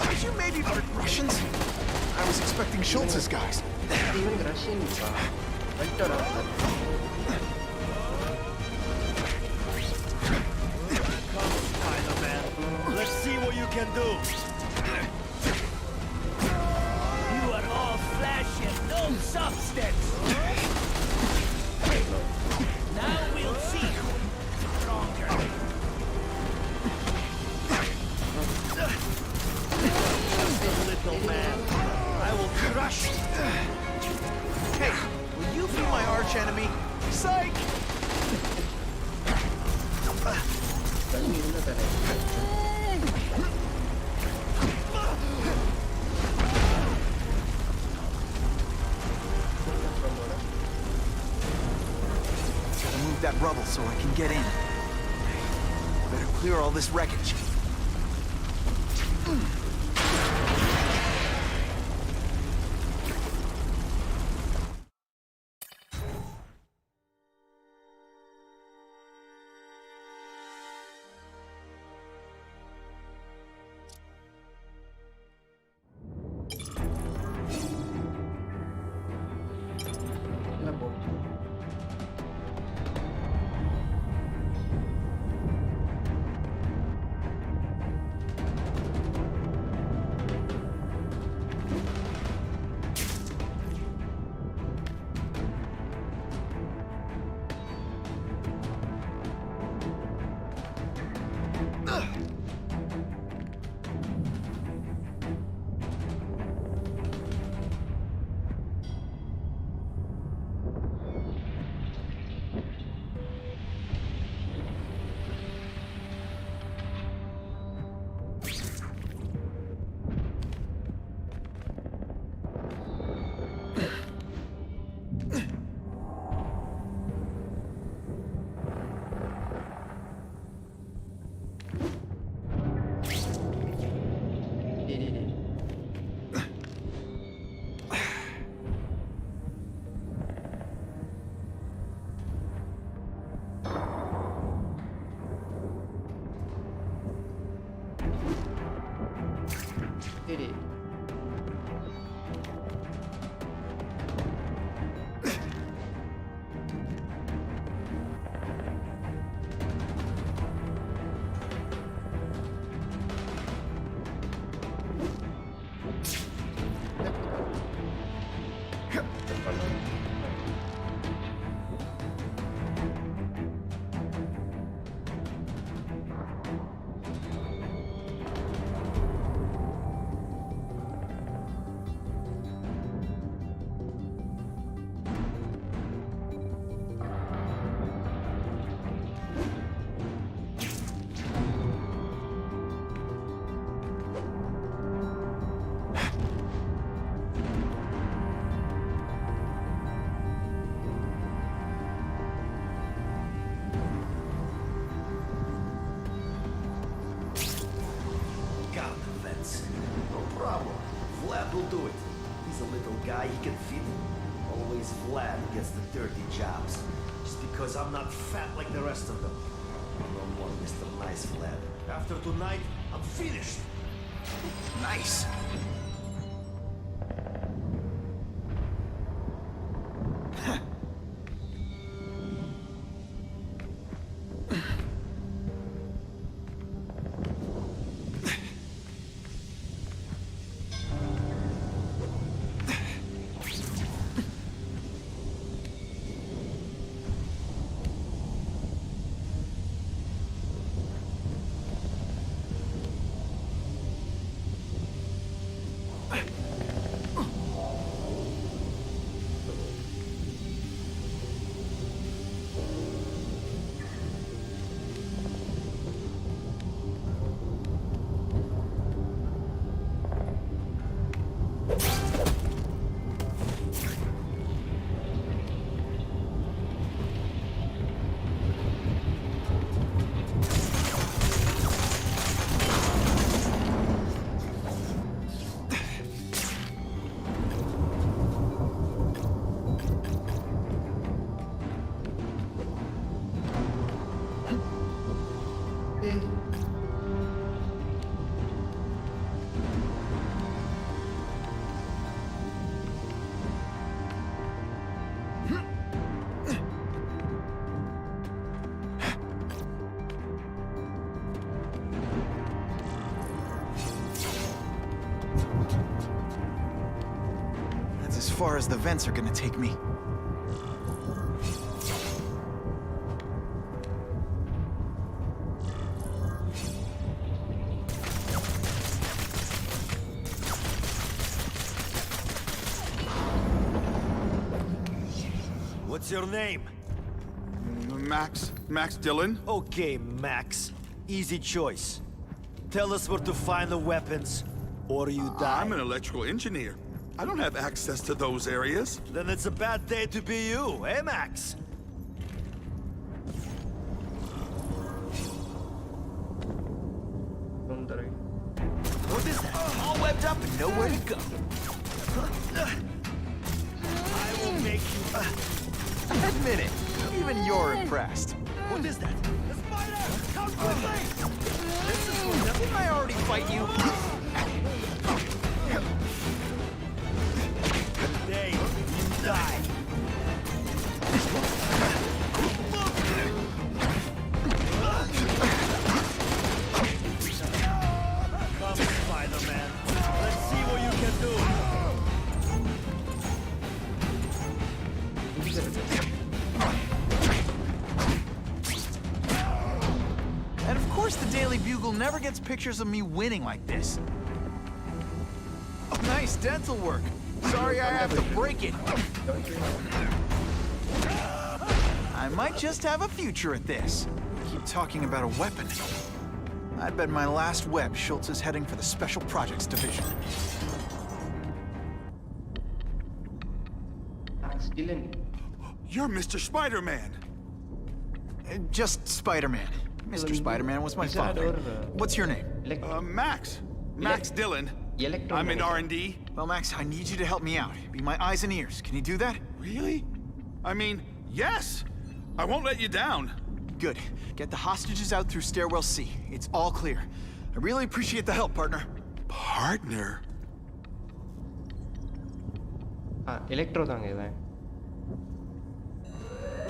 Did you maybe hurt Russians? I was expecting Schultz's guys. Even Russians are better off. Come, Spider-Man. Let's see what you can do. You are all flesh and no substance. Now we'll see who's stronger. Little man, I will crush you. Hey, will you be my arch enemy? Psych! Gotta move that rubble so I can get in. Better clear all this wreckage. do it. He's a little guy, he can fit it. Always Vlad gets the dirty jobs. Just because I'm not fat like the rest of them. No more Mr. Nice Vlad. After tonight, I'm finished. Nice. That's as far as the vents are gonna take me. What's your name? Max Dillon. Okay, Max. Easy choice. Tell us where to find the weapons, or you die. I'm an electrical engineer. I don't have access to those areas. Then it's a bad day to be you, eh, Max? What is that? All webbed up and nowhere to go. I will make you... Admit it. Even you're impressed. What is that? The spider! Come quickly! This is for nothing. Didn't I already fight you? Today, you die. Come, Spider-Man. Let's see what you can do. And of course the Daily Bugle never gets pictures of me winning like this. Oh, nice dental work. Sorry I have to break it. I might just have a future at this. Keep talking about a weapon. I bet my last web Schultz is heading for the Special Projects Division. You're Mr. Spider-Man. Just Spider-Man. Mr. Spider-Man was my father. What's your name? Max. Max Dillon. I'm in R&D. Well, Max, I need you to help me out. Be my eyes and ears. Can you do that? Really? I mean, yes. I won't let you down. Good. Get the hostages out through stairwell C. It's all clear. I really appreciate the help, partner. Partner? Electro தாங்க இவன்.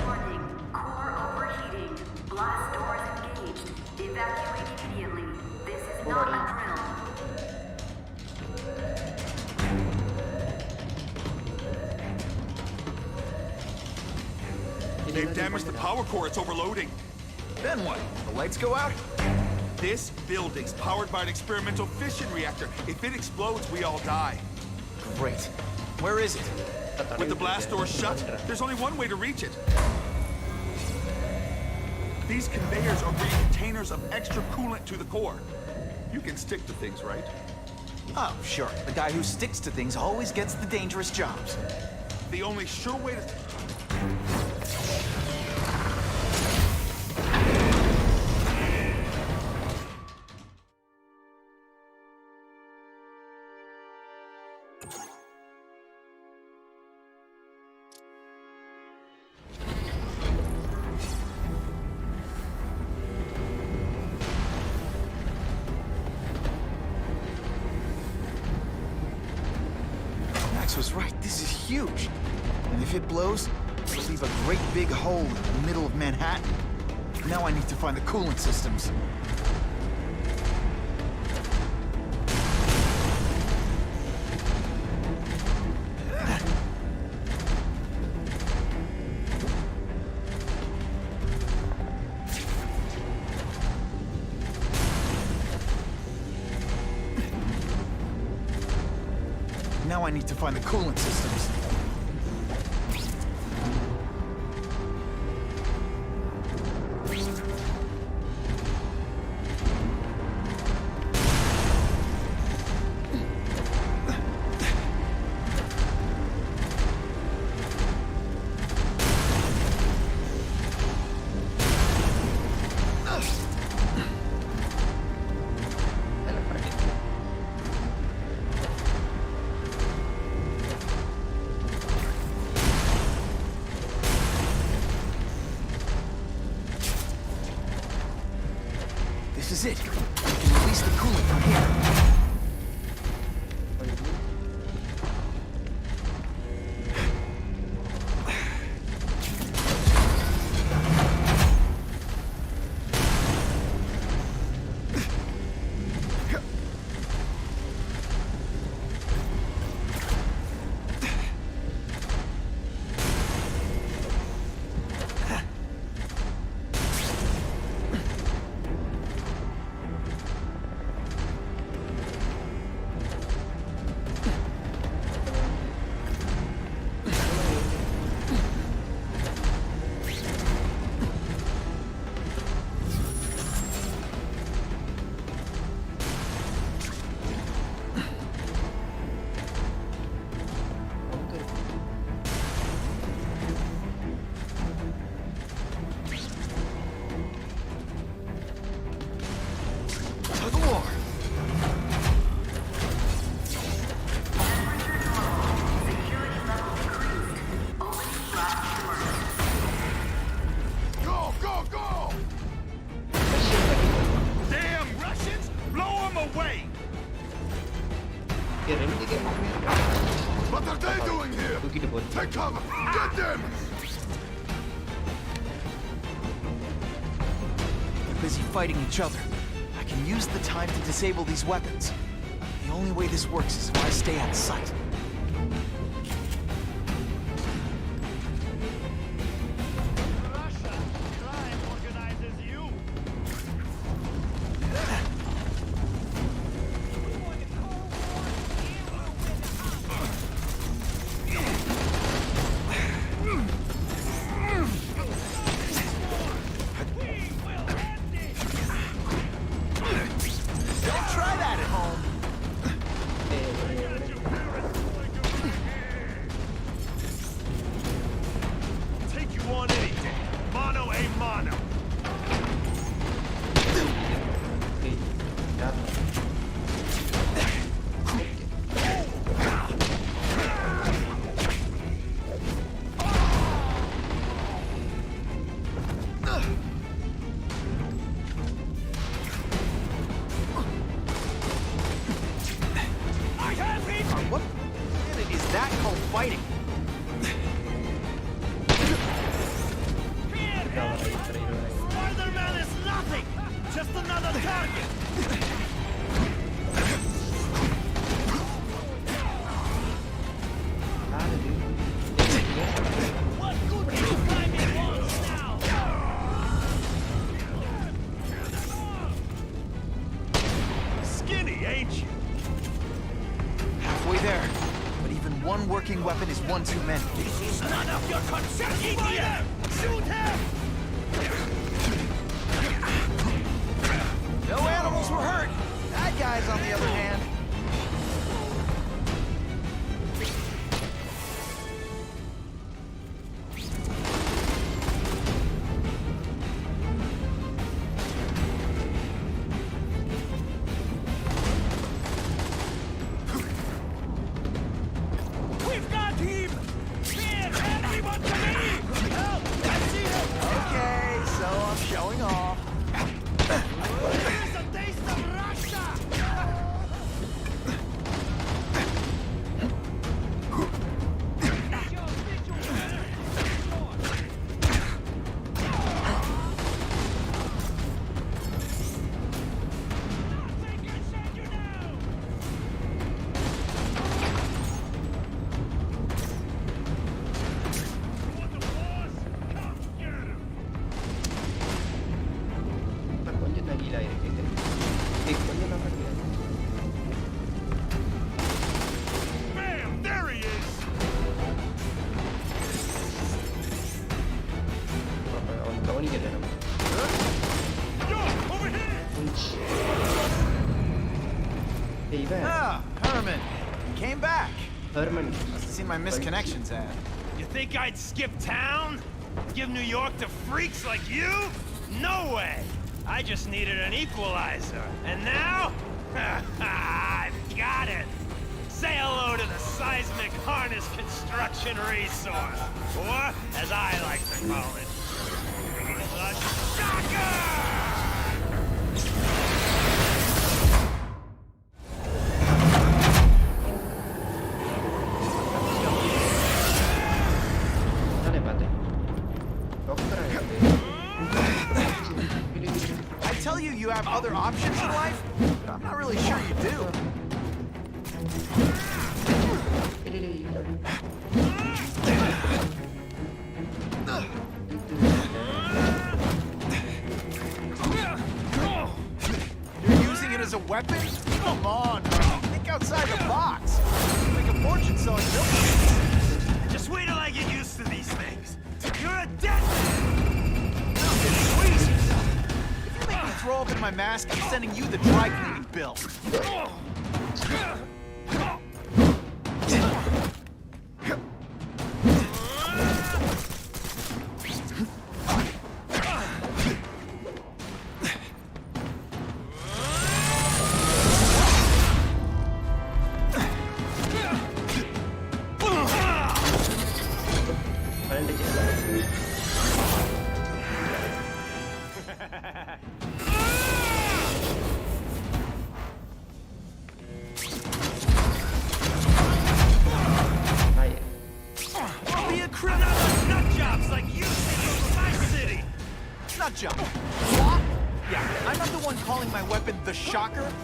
Warning, core overheating. Blast doors engaged. Evacuate immediately. This is not a drill. They've damaged the power core. It's overloading. Then what? The lights go out? This building's powered by an experimental fission reactor. If it explodes, we all die. Great. Where is it? With the blast doors shut, there's only one way to reach it. These conveyors are bringing containers of extra coolant to the core. You can stick to things, right? Oh, sure. The guy who sticks to things always gets the dangerous jobs. The only sure way to... Beenox was right. This is huge. And if it blows, it'll leave a great big hole in the middle of Manhattan. Now I need to find the coolant systems. Now I need to find the coolant systems. This is it. I can release the coolant from here. What are they doing here? Take cover! Get them! They're busy fighting each other. I can use the time to disable these weapons. The only way this works is if I stay out of sight. What planet is that called fighting? Spider-Man is nothing! Just another target! What good do you find me once now? Skinny, ain't you? Halfway there. But even one working weapon is one too many. This is none of your concern, idiot! Shoot him! No animals were hurt. Bad guys, on the other hand. We've got him! Man, everyone to me! Help! I see him! Okay, so I'm showing off. Here's a taste of Russia! Herman. Must have seen my misconnections ad. You think I'd skip town? Give New York to freaks like you? No way! I just needed an equalizer. And now? I've got it! Say hello to the seismic harness construction resource. Or, as I like to call it, the shocker! I tell you, you have other options in life, but I'm not really sure you do. You're using it as a weapon? Come on, man. Think outside the box. Make a fortune selling milkshakes. Just wait till I get used to these things. You're a dead Squeeze yourself. If you make me throw up in my mask, I'm sending you the dry cleaning bill.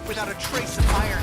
Without a trace of iron.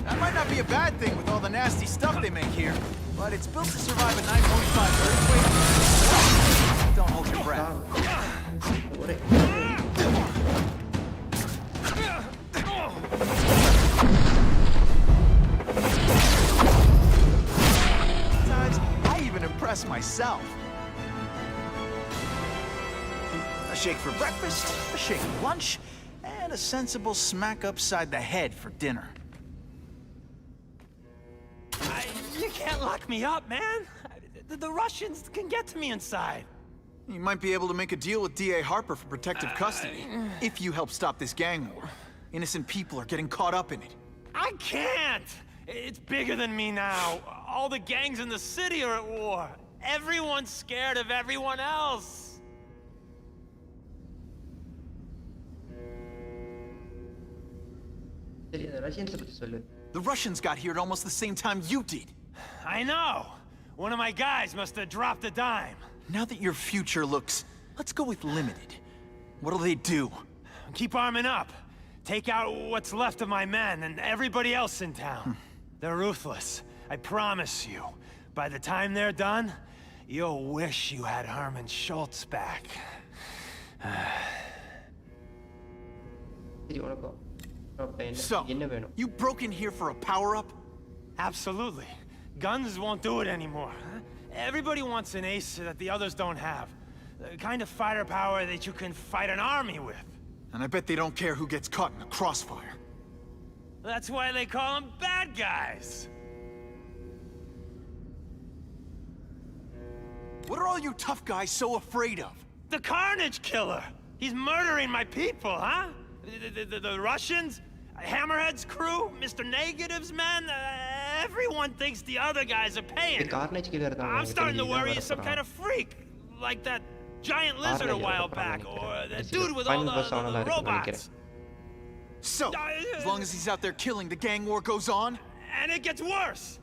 That might not be a bad thing with all the nasty stuff they make here, but it's built to survive a 9.5 earthquake. Don't hold your breath. Sometimes I even impress myself. A shake for breakfast, a shake for lunch, and a sensible smack upside the head for dinner. You can't lock me up, man. The Russians can get to me inside. You might be able to make a deal with D.A. Harper for protective custody, if you help stop this gang war. Innocent people are getting caught up in it. I can't! It's bigger than me now. All the gangs in the city are at war. Everyone's scared of everyone else. The Russians got here at almost the same time you did. I know. One of my guys must have dropped a dime. Now that your future looks, let's go with limited. What'll they do? Keep arming up. Take out what's left of my men and everybody else in town. They're ruthless. I promise you. By the time they're done, you'll wish you had Herman Schultz back. So, you broke in here for a power-up? Absolutely. Guns won't do it anymore. Huh? Everybody wants an ace that the others don't have. The kind of firepower that you can fight an army with. And I bet they don't care who gets caught in a crossfire. That's why they call them bad guys. What are all you tough guys so afraid of? The Carnage Killer! He's murdering my people, huh? The Russians? Hammerhead's crew? Mr. Negative's men? Everyone thinks the other guys are paying. I'm starting to worry he's some kind of freak. Like that giant lizard a while back, or the dude with all the robots. So, as long as he's out there killing, the gang war goes on? And it gets worse!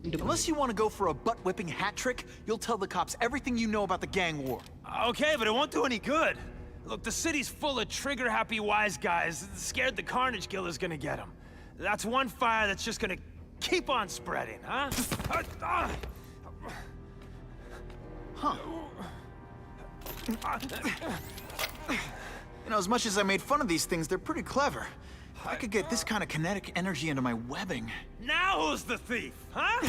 Unless you want to go for a butt-whipping hat trick, you'll tell the cops everything you know about the gang war. Okay, but it won't do any good. Look, the city's full of trigger-happy wise guys, scared the Carnage Killer's gonna get them. That's one fire that's just gonna keep on spreading, huh? Huh. You know, as much as I made fun of these things, they're pretty clever. If I could get this kind of kinetic energy into my webbing... Now who's the thief, huh?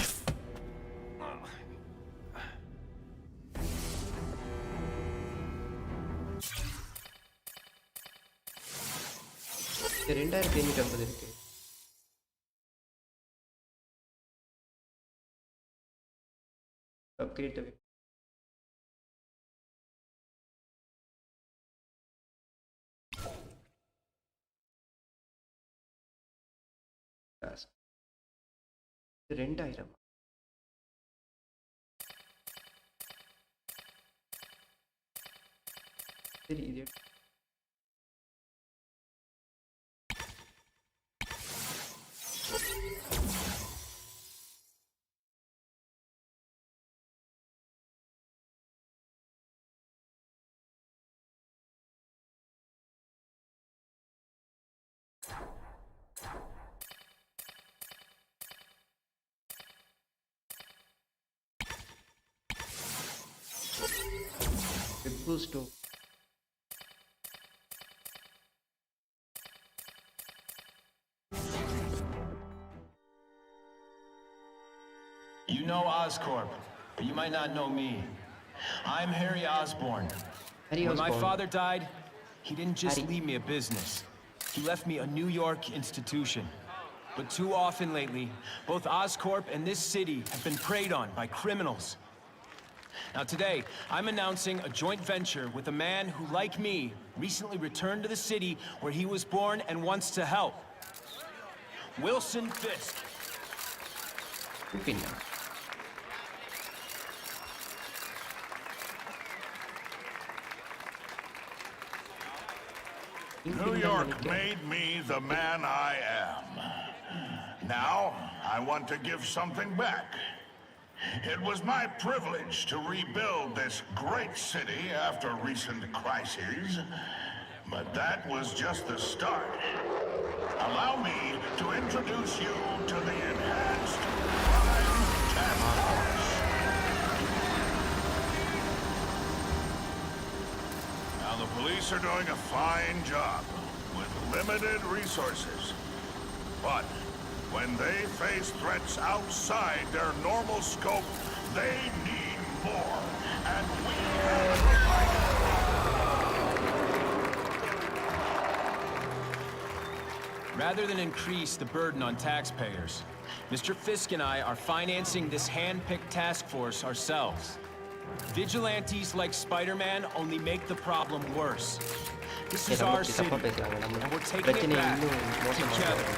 இருக்கு. Upgrade the இது 2000 சரி இது boost to You know Oscorp, but you might not know me. I'm Harry Osborn. When my father died, he didn't just leave me a business. He left me a New York institution. But too often lately, both Oscorp and this city have been preyed on by criminals. Now today, I'm announcing a joint venture with a man who, like me, recently returned to the city where he was born and wants to help. Wilson Fisk. New York made me the man I am. Now, I want to give something back. It was my privilege to rebuild this great city after recent crises, but that was just the start. Allow me to introduce you to the enhanced crime task force. Now, the police are doing a fine job with limited resources, but when they face threats outside their normal scope, they need more, and we have provided. Rather than increase the burden on taxpayers, Mr. Fisk and I are financing this hand-picked task force ourselves. Vigilantes like Spider-Man only make the problem worse. This is our city, and we're taking it back together.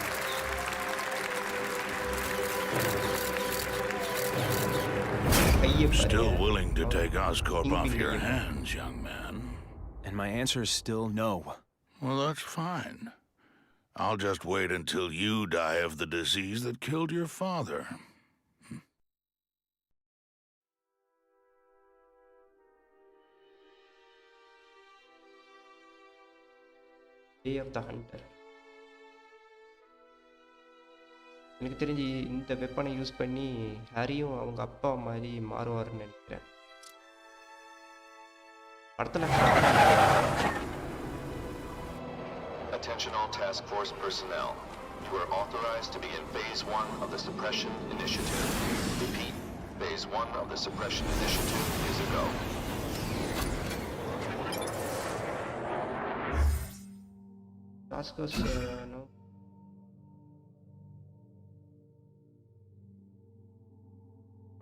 Still willing to take Oscorp off your hands, young man? And my answer is still no. Well, that's fine. I'll just wait until you die of the disease that killed your father. Day of the Hunter. எனக்கு தெரிஞ்சு இந்த வெப்பனை use பண்ணி ஹாரியும் அவங்க அப்பா மாதிரி மாறுவாருன்னு நினைக்கிறேன். Attention all task force personnel. You are authorized to begin Phase 1 of the Suppression Initiative. Repeat, Phase 1 of the Suppression Initiative is a go. Task force, no.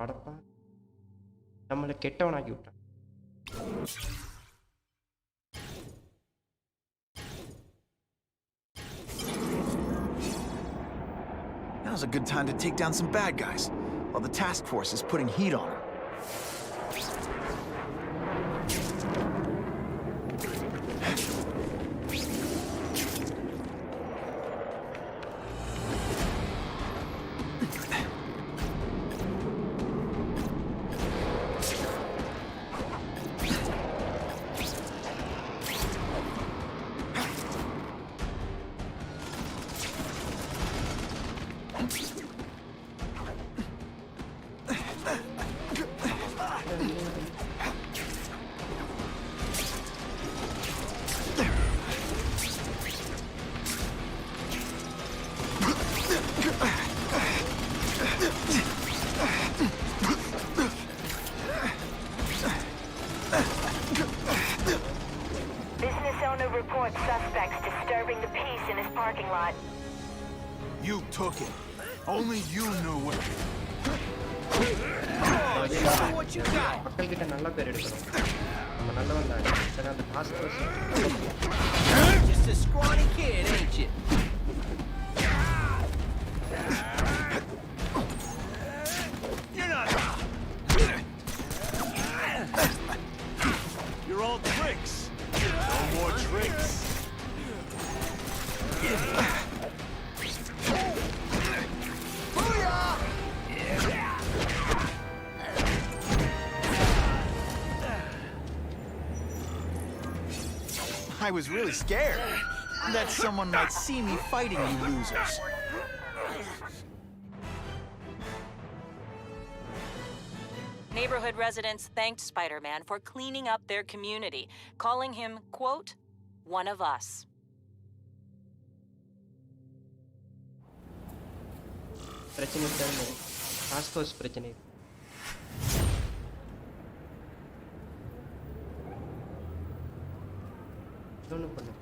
அடப்பா நம்மளை கெட்டவனாக்கி விட்டான். Now's a good time to take down some bad guys, while the task force is putting heat on them. Business owner reports suspects disturbing the peace in his parking lot. You took it. Only you knew what. What you got? மக்கள்கிட்ட நல்ல பேர் எடுக்கணும். நம்ம நல்லவன் தான். சரி அந்த task force Just a scrawny kid, ain't you? You're not. You're all tricks. No more tricks. I was really scared that someone might see me fighting you losers. Neighborhood residents thanked Spider-Man for cleaning up their community, calling him, quote, one of us. பிரச்சனை தான் task force பிரச்சனை. ஒன்றும் பண்ணு.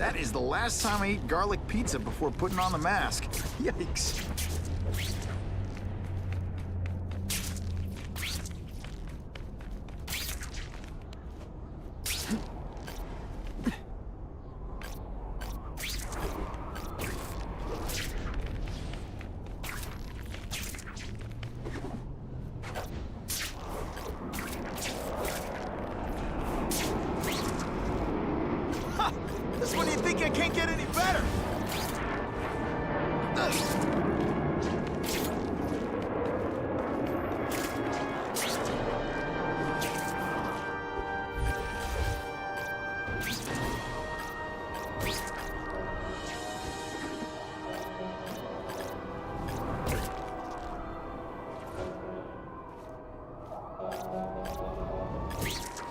That is the last time I ate garlic pizza before putting on the mask. Yikes. This one you think I can't get any better?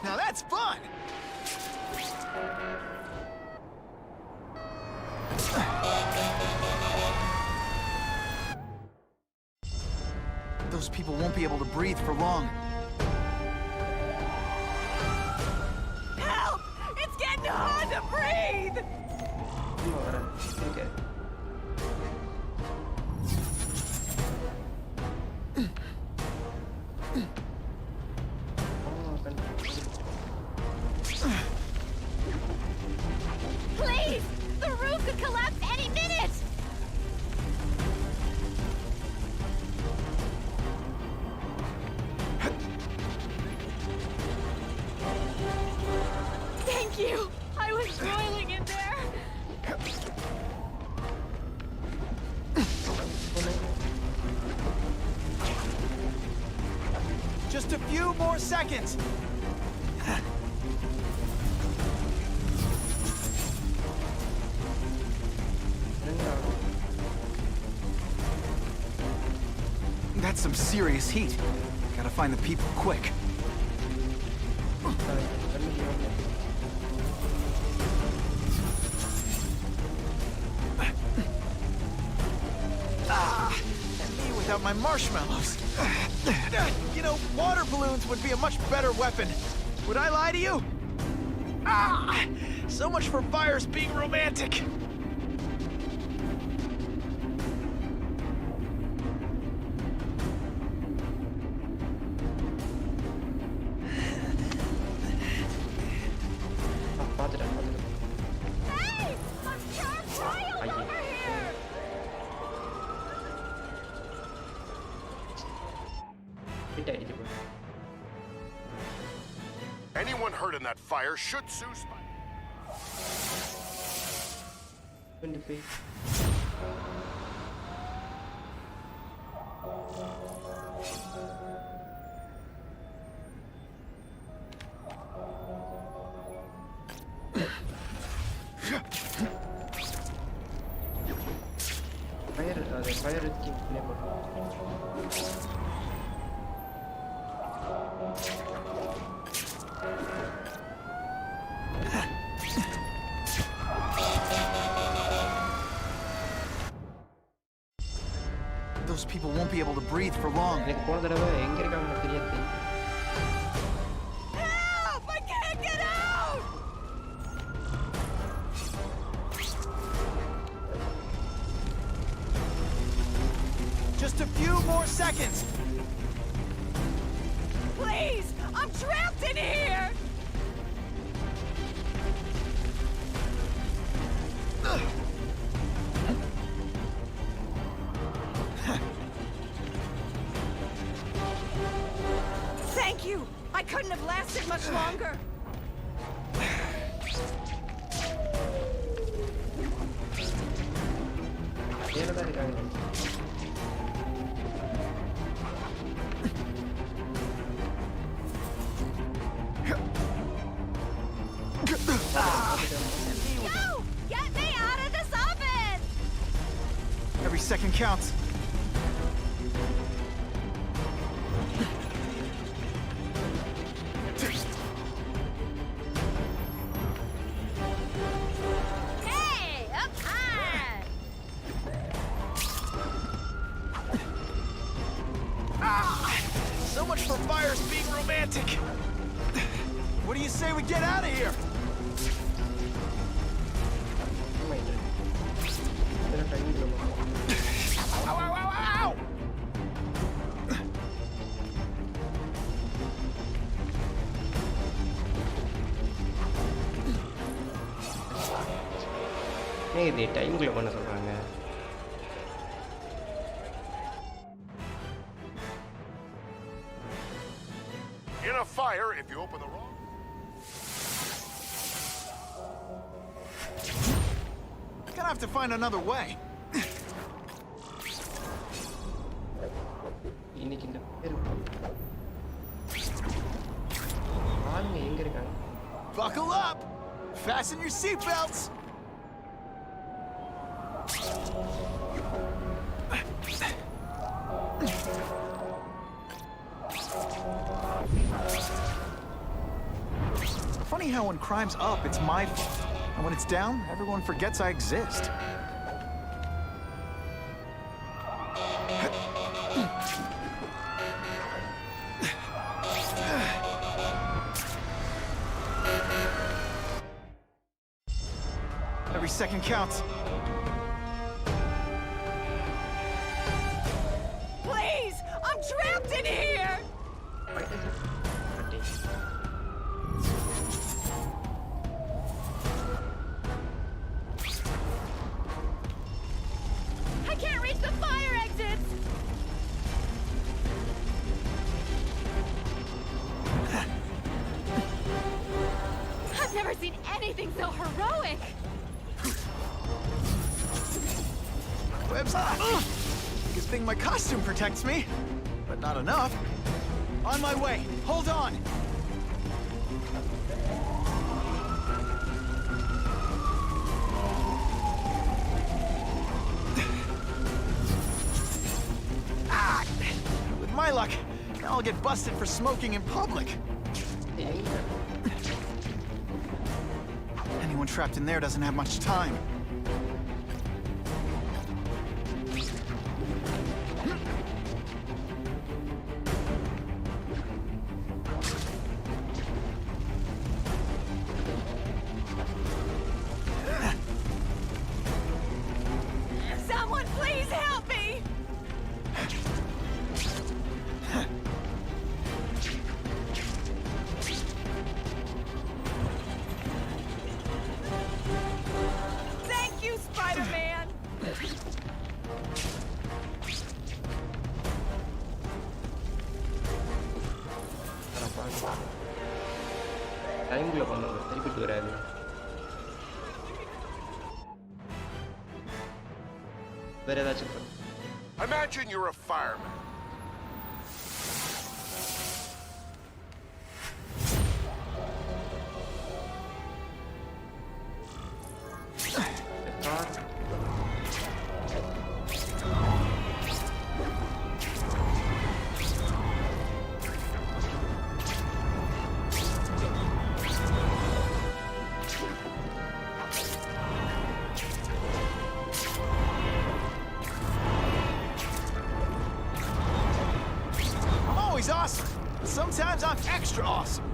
Now that's fun! Those people won't be able to breathe for long. Help! It's getting hard to breathe! Okay. Please! The roof could collapse any minute! Thank you! I was boiling in there! Just a few more seconds! That's some serious heat. Gotta find the people quick. And me without my marshmallows. You know, water balloons would be a much better weapon. Would I lie to you? So much for fires being romantic. Hey! A sharp child over here! Anyone hurt in that fire should sue Spider. Fire Those people won't be able to breathe for long. Help! I can't get out! Just a few more seconds. Please! I'm trapped in here! Thank you! I couldn't have lasted much longer. Yo! Get me out of this oven! Every second counts. Hey! Up high! So much for fires being romantic. What do you say we get out of here? Ow, ow, ow, ow! இது டைம்குள்ள பண்ண சொல்றாங்க. In a fire, if you open the wrong... Gonna have to find another way. இன்னைக்கு இந்த பேர் ஆளுங்க எங்க இருக்காங்க? Buckle up! Fasten your seatbelts! Funny how when crime's up, it's my fault. And when it's down, everyone forgets I exist. Every second counts. Please! I'm trapped in here! I can't reach the fire exits! I've never seen anything so heroic! Web's hot. Biggest thing my costume protects me, but not enough. On my way. Hold on. I'll get busted for smoking in public. Anyone trapped in there doesn't have much time. Someone please help me! Thank you, Spider-Man! டைம்குள்ள பண்ணுங்க திருப்பிட்டு வராது. வேற ஏதாச்சும் பண்ணு. Imagine you're a fireman. Awesome. Sometimes I'm extra awesome.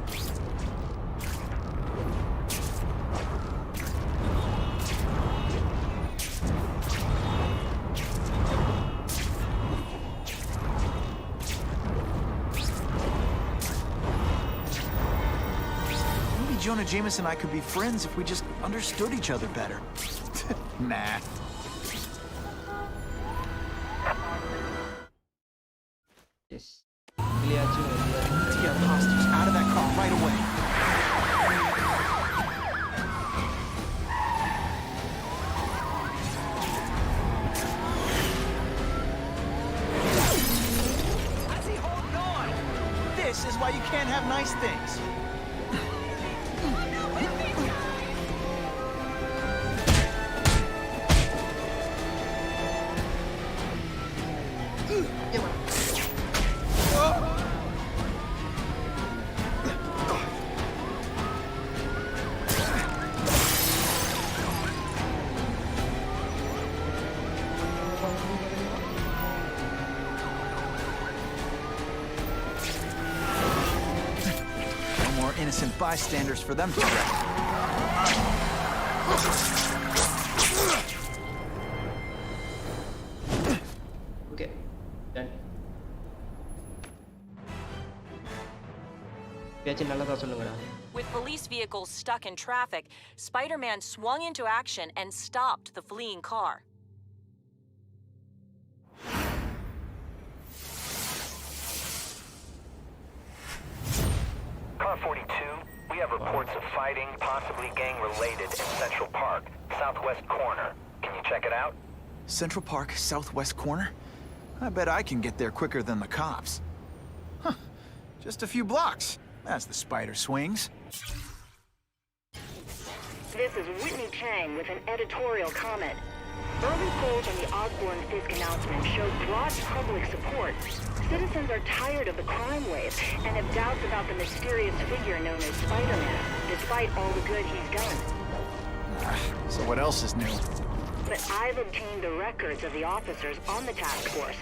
Maybe Jonah Jameson and I could be friends if we just understood each other better. Nah. Yes. Let's get our hostage out of that car right away. How's he holding on? This is why you can't have nice things. Innocent bystanders for them to wreck. Okay, done. With police vehicles stuck in traffic, Spider-Man swung into action and stopped the fleeing car. Car 42, we have reports of fighting, possibly gang-related, in Central Park, southwest corner. Can you check it out? Central Park, southwest corner? I bet I can get there quicker than the cops. Huh. Just a few blocks, as the spider swings. This is Whitney Chang with an editorial comment. Early polls on the Osborne-Fisk announcement showed broad public support. Citizens are tired of the crime wave and have doubts about the mysterious figure known as Spider-Man, despite all the good he's done. So what else is new? But I've obtained the records of the officers on the task force.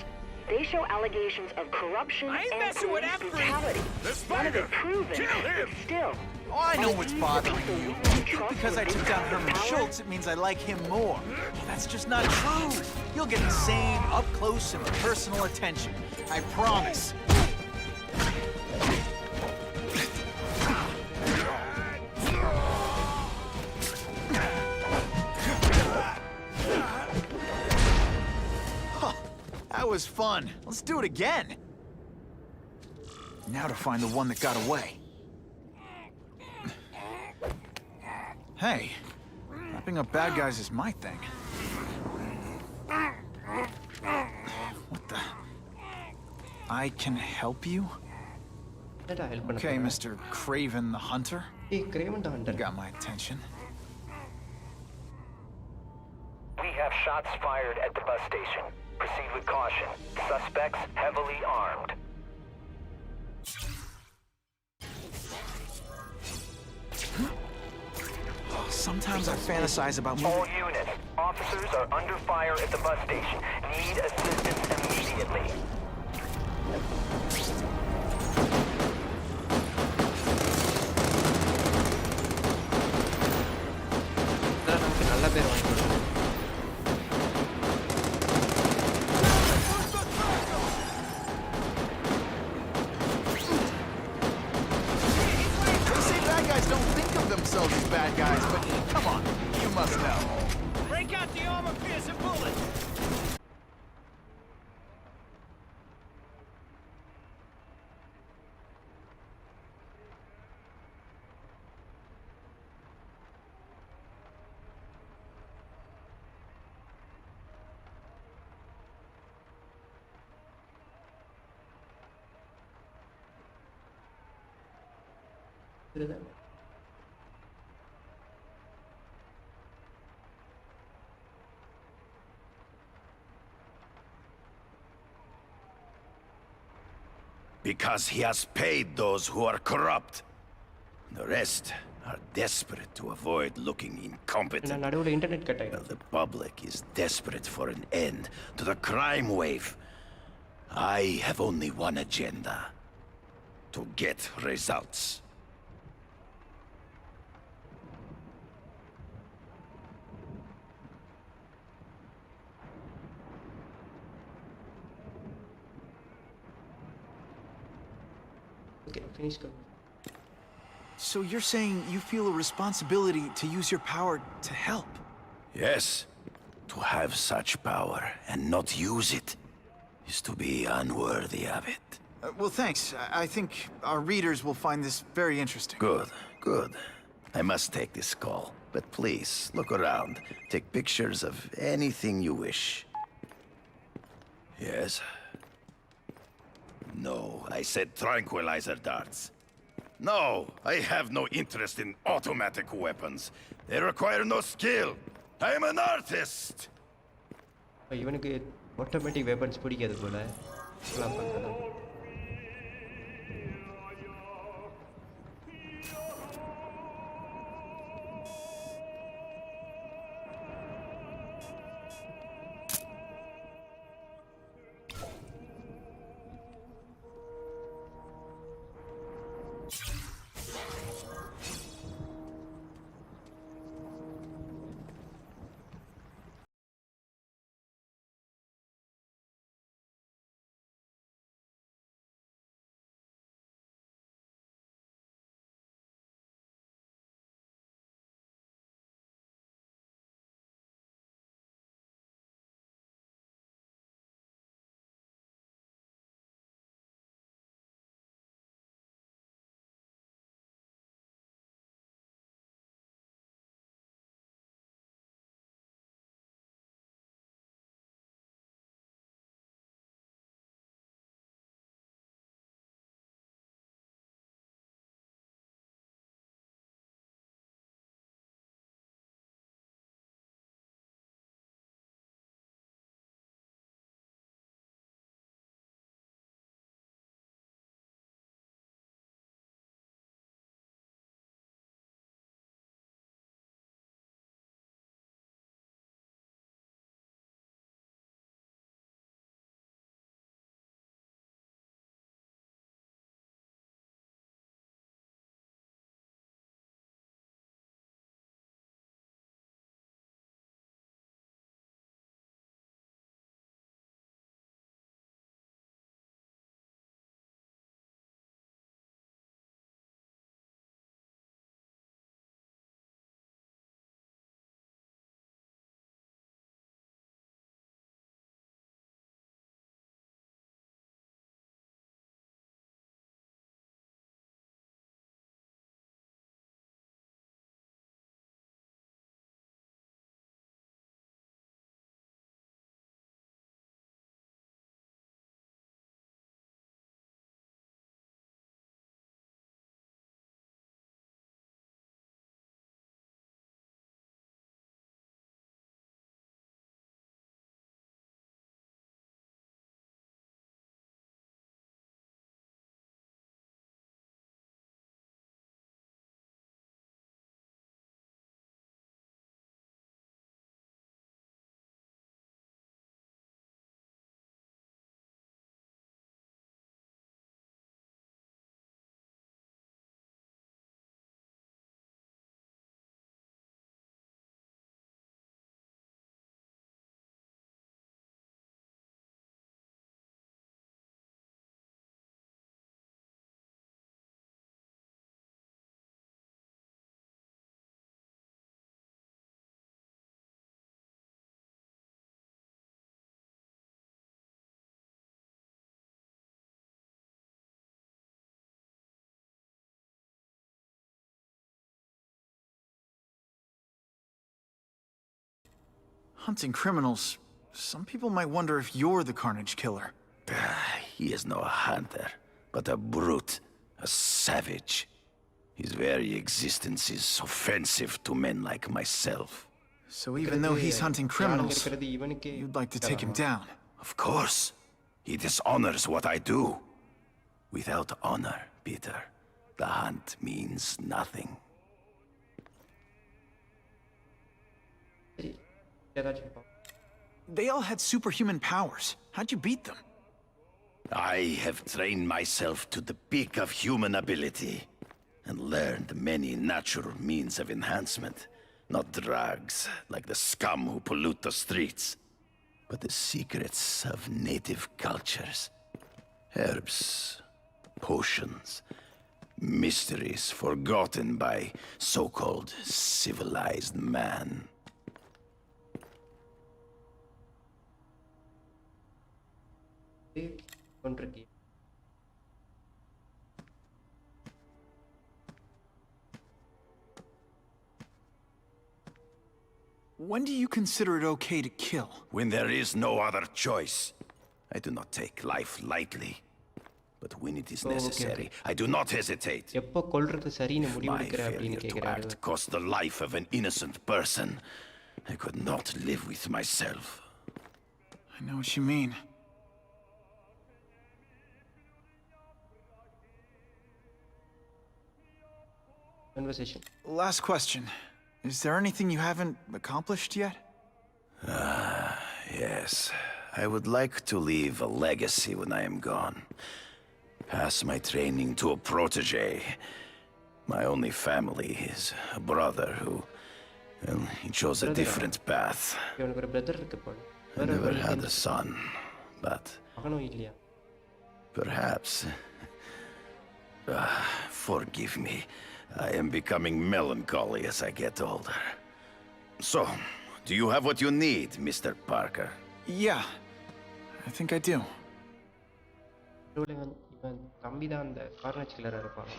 They show allegations of corruption and police brutality. None of it proven, but still. Oh, I know what's bothering you. You think because I took down Herman Schultz, it means I like him more. That's just not true. You'll get the same up-close and personal attention. I promise. Huh, that was fun. Let's do it again. Now to find the one that got away. Hey, wrapping up bad guys is my thing. What the? I can help you? Okay, Mr. Craven the Hunter. Hey, Craven the Hunter. You got my attention. We have shots fired at the bus station. Proceed with caution. Suspects heavily armed. Sometimes I fantasize about All moving... units, officers are under fire at the bus station. Need assistance immediately. இதெல்லாம் நமக்கு நல்ல பேர் வாங்கி கொடுக்கும். They say bad guys don't think of themselves as bad guys, but come on, you must know. Break out the armor-piercing bullet! இதுதான். Because he has paid those who are corrupt. The rest are desperate to avoid looking incompetent. நான் நடுவுல internet cut ஆயிடும். Well, the public is desperate for an end to the crime wave. I have only one agenda. To get results. Okay, finish go. So you're saying you feel a responsibility to use your power to help? Yes. To have such power and not use it is to be unworthy of it. Well, thanks. I think our readers will find this very interesting. Good, good. I must take this call. But please, look around. Take pictures of anything you wish. Yes? No, I said tranquilizer darts. No, I have no interest in automatic weapons. They require no skill. I am an artist. இவனுக்கு automatic weapons பிடிக்காது போல. இதெல்லாம் பண்றதா. hunting criminals, some people might wonder if you're the Carnage Killer. He is no hunter, but a brute, a savage. His very existence is offensive to men like myself. So even though he's hunting criminals, you'd like to take him down? Of course. He dishonors what I do. Without honor, Peter, the hunt means nothing. They all had superhuman powers. How'd you beat them? I have trained myself to the peak of human ability and learned many natural means of enhancement. Not drugs, like the scum who pollute the streets, but the secrets of native cultures. Herbs, potions, mysteries forgotten by so-called civilized man. When do you consider it okay to kill? When there is no other choice. I do not take life lightly. But when it is necessary, I do not hesitate. My failure to act cost the life of an innocent person. I could not live with myself. I know what you mean. Conversation. Last question. Is there anything you haven't accomplished yet? Yes. I would like to leave a legacy when I am gone. Pass my training to a protege. My only family is a brother who... well, he chose a different path. I never had a son, but... perhaps... forgive me. I am becoming melancholy as I get older. So, do you have what you need, Mr. Parker? Yeah, I think I do. இவன் தம்பி தான் அந்த carnage கில்லரா இருப்பான்.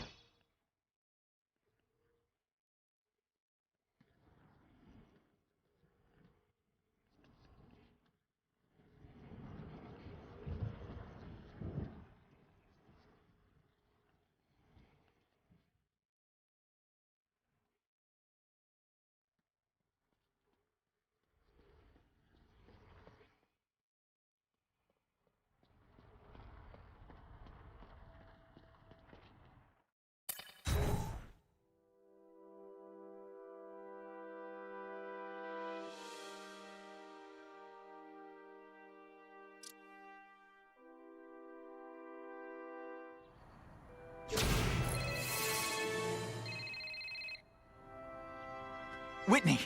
Whitney!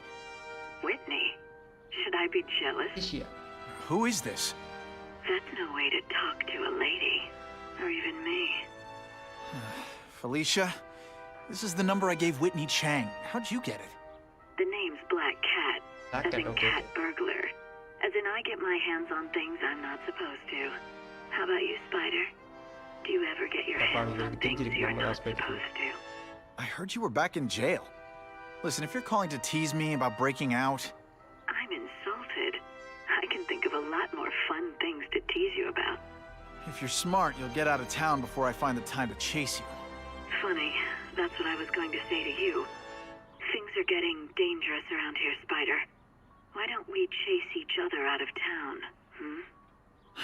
Whitney? Should I be jealous? Who is this? That's no way to talk to a lady. Or even me. Felicia? This is the number I gave Whitney Chang. How'd you get it? The name's Black Cat. As in cat burglar. As in I get my hands on things I'm not supposed to. How about you, Spider? Do you ever get your hands on things you're not supposed to? I heard you were back in jail. Listen, if you're calling to tease me about breaking out... I'm insulted. I can think of a lot more fun things to tease you about. If you're smart, you'll get out of town before I find the time to chase you. Funny. That's what I was going to say to you. Things are getting dangerous around here, Spider. Why don't we chase each other out of town, hmm?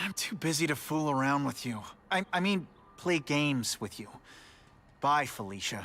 I'm too busy to fool around with you. I mean, play games with you. Bye, Felicia.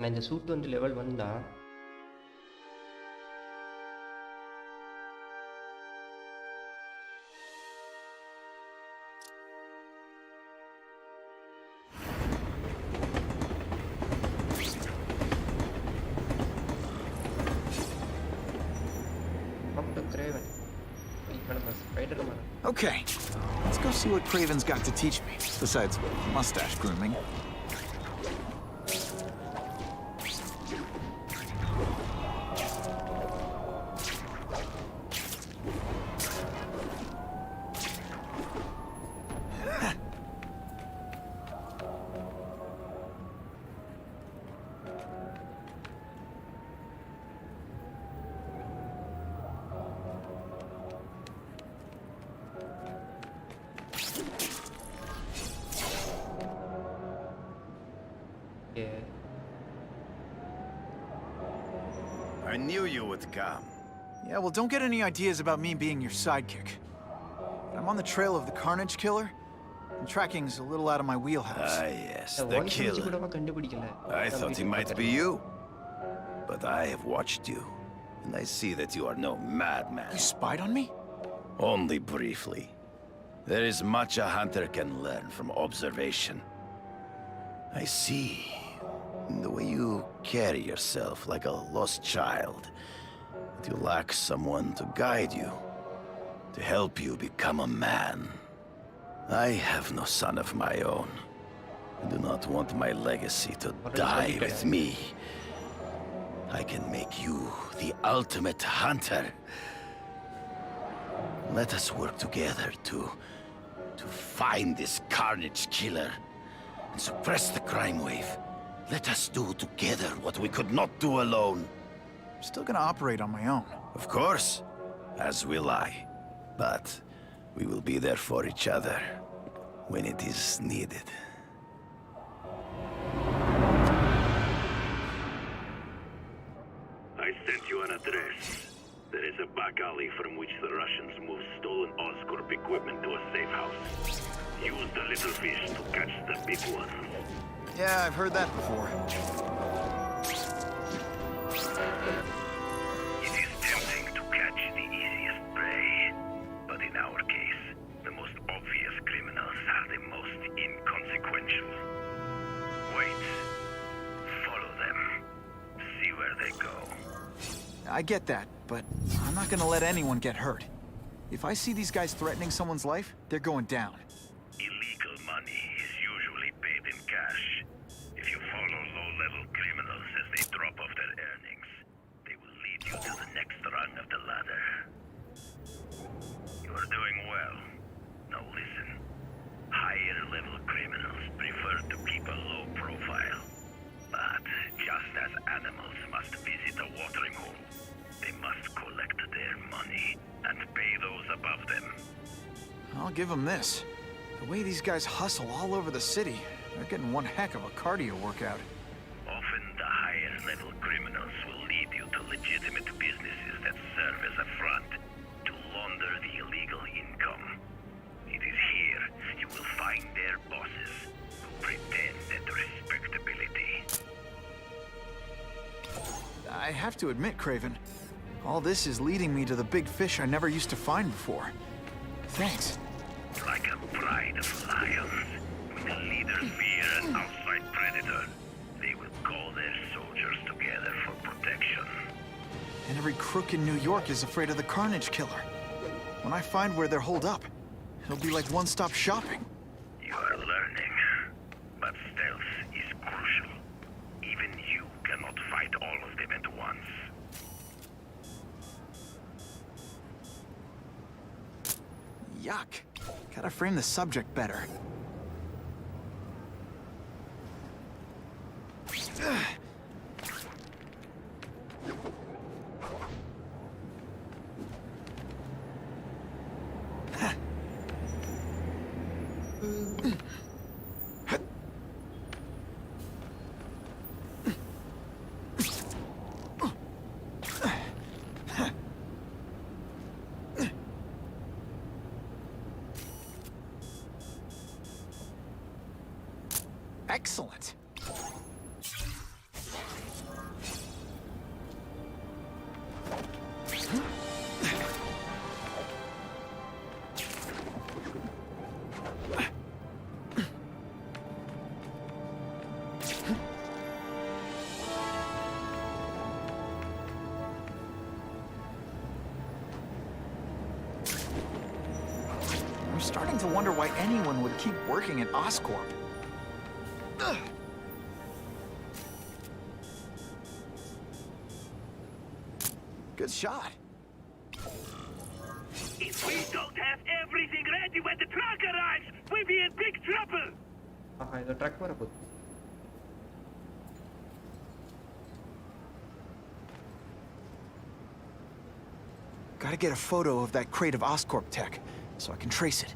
நான் இந்த suit வந்து level வந்தா Craven. Okay, let's go see what Craven's got to teach me, besides mustache grooming. I knew you would come. Yeah, well, don't get any ideas about me being your sidekick. I'm on the trail of the Carnage Killer, and tracking's a little out of my wheelhouse. Ah, yes, the killer. I thought he might be you. But I have watched you, and I see that you are no madman. You spied on me? Only briefly. There is much a hunter can learn from observation. I see. The way you carry yourself like a lost child. That you lack someone to guide you. To help you become a man. I have no son of my own. I do not want my legacy to die with me. I can make you the ultimate hunter. Let us work together to find this Carnage Killer and suppress the crime wave. Let us do together what we could not do alone. I'm still gonna operate on my own. Of course, as will I. But we will be there for each other when it is needed. I sent you an address. There is a back alley from which the Russians move stolen Oscorp equipment to a safe house. Use the little fish to catch the big ones. Yeah, I've heard that before. It is tempting to catch the easiest prey, but in our case, the most obvious criminals are the most inconsequential. Wait. Follow them. See where they go. I get that, but I'm not gonna let anyone get hurt. If I see these guys threatening someone's life, they're going down. Illegal money is usually paid in cash. If you follow low-level criminals as they drop off their earnings, they will lead you to the next rung of the ladder. You are doing well. Now listen. Higher-level criminals prefer to keep a low profile. But just as animals must visit a watering hole, they must collect their money and pay those above them. I'll give them this. The way these guys hustle all over the city, they're getting one heck of a cardio workout. Often the higher-level criminals will lead you to legitimate businesses that serve as a front to launder the illegal income. It is here you will find their bosses who pretend at respectability. I have to admit, Craven, all this is leading me to the big fish I never used to find before. Thanks. Like a pride of lions, when the leader fear an outside predator, they will call their soldiers together for protection. And every crook in New York is afraid of the Carnage Killer. When I find where they're holed up, it'll be like one-stop shopping. You are learning, but stealth is crucial. Even you cannot fight all of them at once. Yuck. Gotta frame the subject better. Excellent. I'm starting to wonder why anyone would keep working at Oscorp. Ugh. Good shot. If we don't have everything ready when the truck arrives, we'll be in big trouble. ಇದು truck ಬರಬಹುದು. Gotta get a photo of that crate of Oscorp tech, so I can trace it.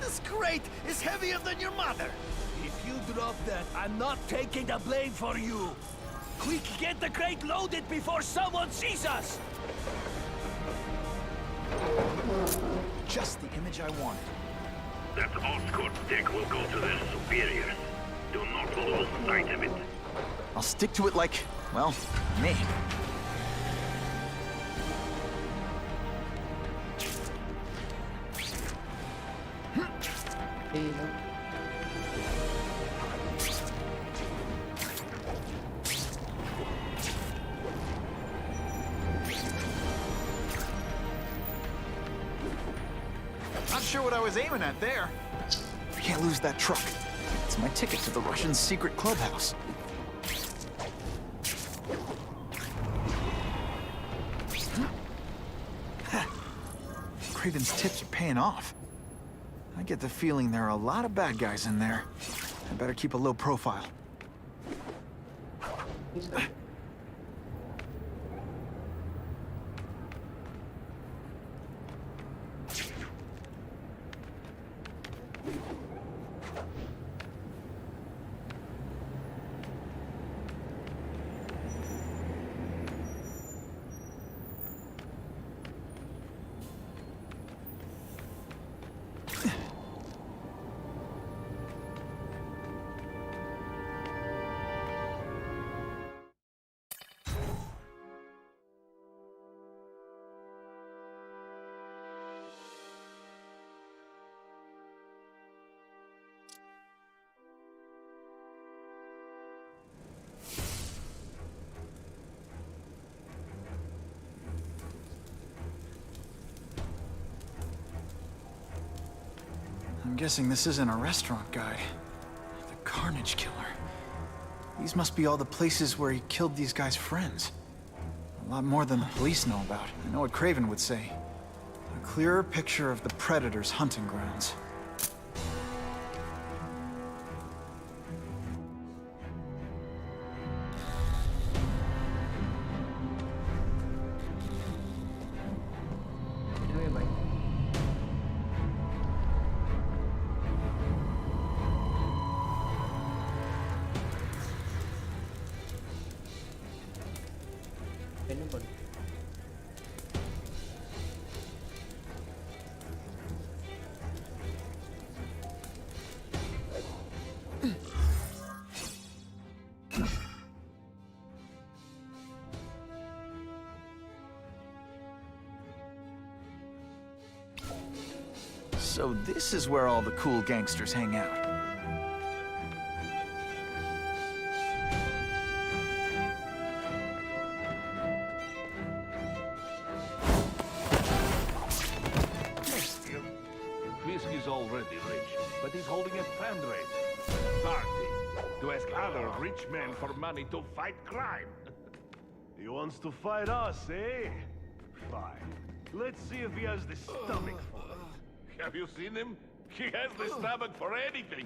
This crate is heavier than your mother. If you drop that, I'm not taking the blame for you. Quick, get the crate loaded before someone sees us! Just the image I wanted. That Oscorp tech will go to their superiors. Do not lose sight of it. I'll stick to it like, well, me. Not sure what I was aiming at there. Can't lose that truck. It's my ticket to the Russian secret clubhouse. Craven's tips are paying off. I get the feeling there are a lot of bad guys in there. I better keep a low profile. I'm guessing this isn't a restaurant guide. The Carnage Killer. These must be all the places where he killed these guys' friends. A lot more than the police know about. I know what Craven would say. A clearer picture of the Predator's hunting grounds. So this is where all the cool gangsters hang out. Whiskey's already rich, but he's holding a fundraiser party to ask other rich men for money to fight crime. He wants to fight us, eh? Fine. Let's see if he has the stomach for it. Have you seen him? He has the stomach for anything.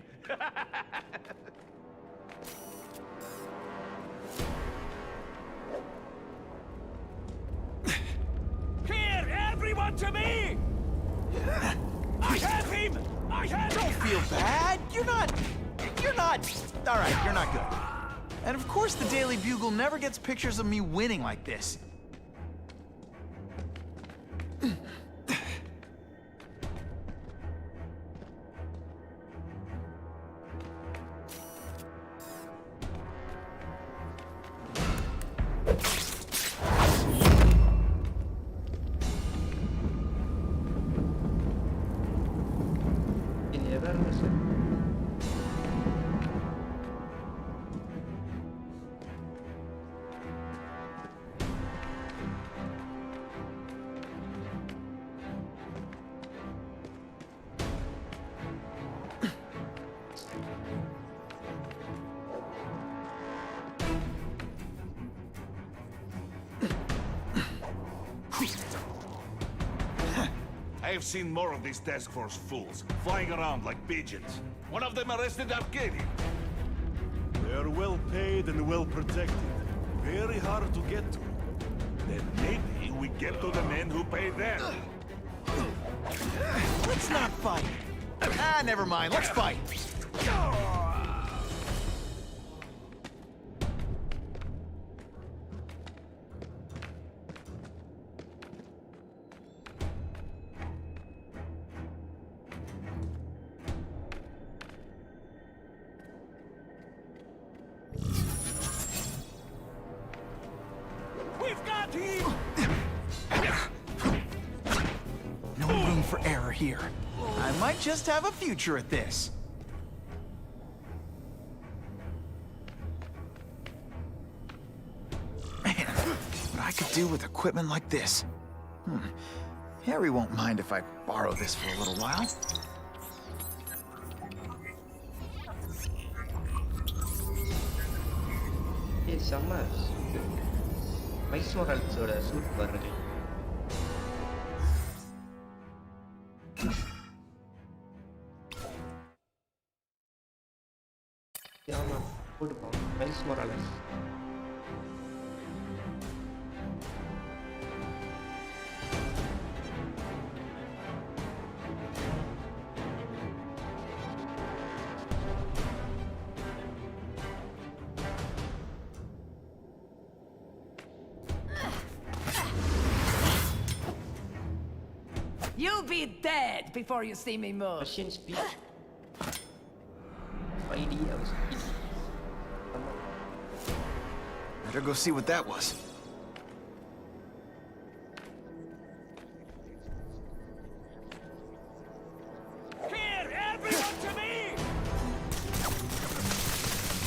Here, everyone to me! I have him! I have him! Don't feel bad. You're not... All right, you're not good. And of course the Daily Bugle never gets pictures of me winning like this. நேரங்க sir. I've seen more of these task force fools, flying around like pigeons. One of them arrested Arcadia. They're well paid and well protected. Very hard to get to. Then maybe we get to the men who pay them. Let's not fight. Ah, never mind. Let's fight. We've got him! No room for error here. I might just have a future at this. Man, what I could do with equipment like this. Harry won't mind if I borrow this for a little while. ஏய் செம்ம mice மொரால்ஸோட suit பாருங்க. ஆமா போட்டுப்போம் Miles Morales. You'll be dead before you see me move. Russian speed. Idea was speed. Better go see what that was. Here, everyone to me!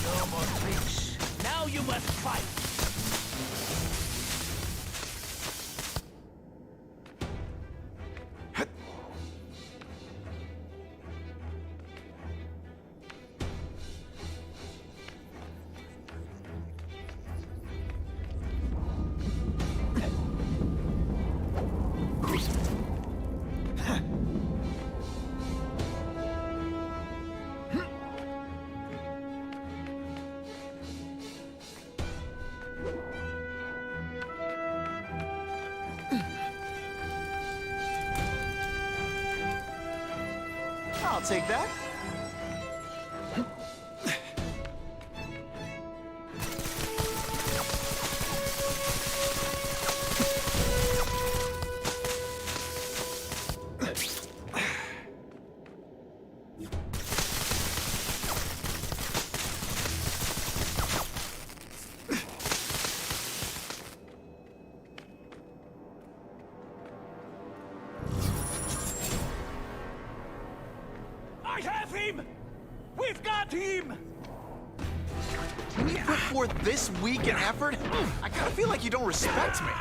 No more tricks. Now you must fight. I'll take that. I have him! We've got him! When you put forth this weak an effort, I kind of feel like you don't respect me.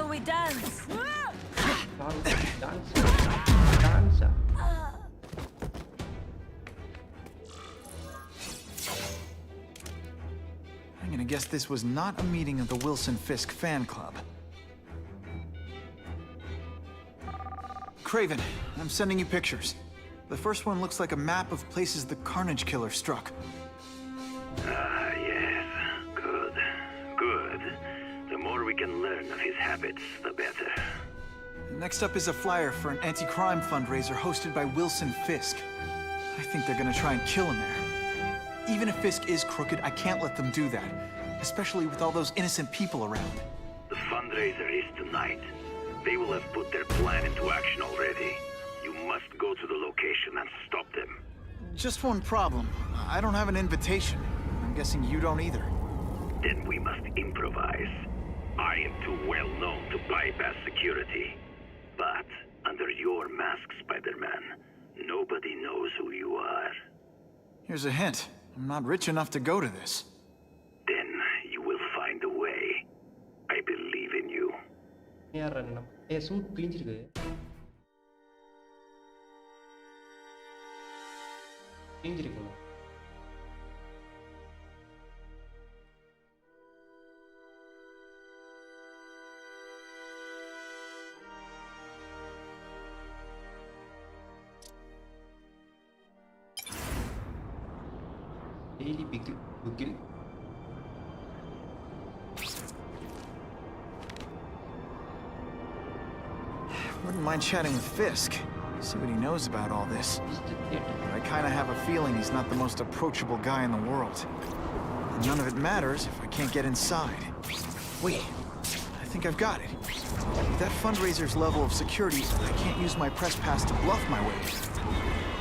Shall we dance? Dance. I'm gonna guess this was not a meeting of the Wilson Fisk fan club. Craven, I'm sending you pictures. The first one looks like a map of places the Carnage Killer struck. Ah, yes. Good. Good. The more we can learn of his habits, the better. Next up is a flyer for an anti-crime fundraiser hosted by Wilson Fisk. I think they're gonna try and kill him there. Even if Fisk is crooked, I can't let them do that. Especially with all those innocent people around. The fundraiser is tonight. They will have put their plan into action already. You must go to the location and stop them. Just one problem. I don't have an invitation. I'm guessing you don't either. Then we must improvise. I am too well known to bypass security. But under your mask, Spider-Man, nobody knows who you are. Here's a hint. I'm not rich enough to go to this. Then you will find a way. I believe in you. Suit கிழிஞ்சிருக்கு. கிழிஞ்சிருக்குங்க. Daily Bugle. Wouldn't mind chatting with Fisk. See what he knows about all this. But I kinda have a feeling he's not the most approachable guy in the world. And none of it matters if I can't get inside. Wait, I think I've got it. With that fundraiser's level of security, I can't use my press pass to bluff my way.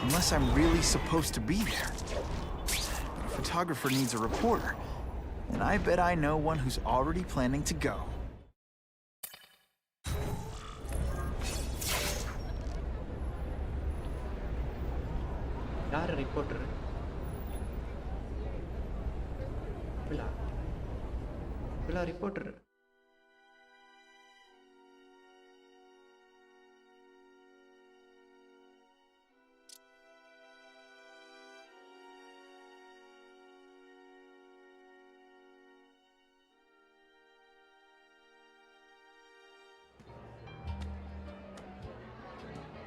Unless I'm really supposed to be there. But a photographer needs a reporter. And I bet I know one who's already planning to go. யார் reporter? பிலா reporter.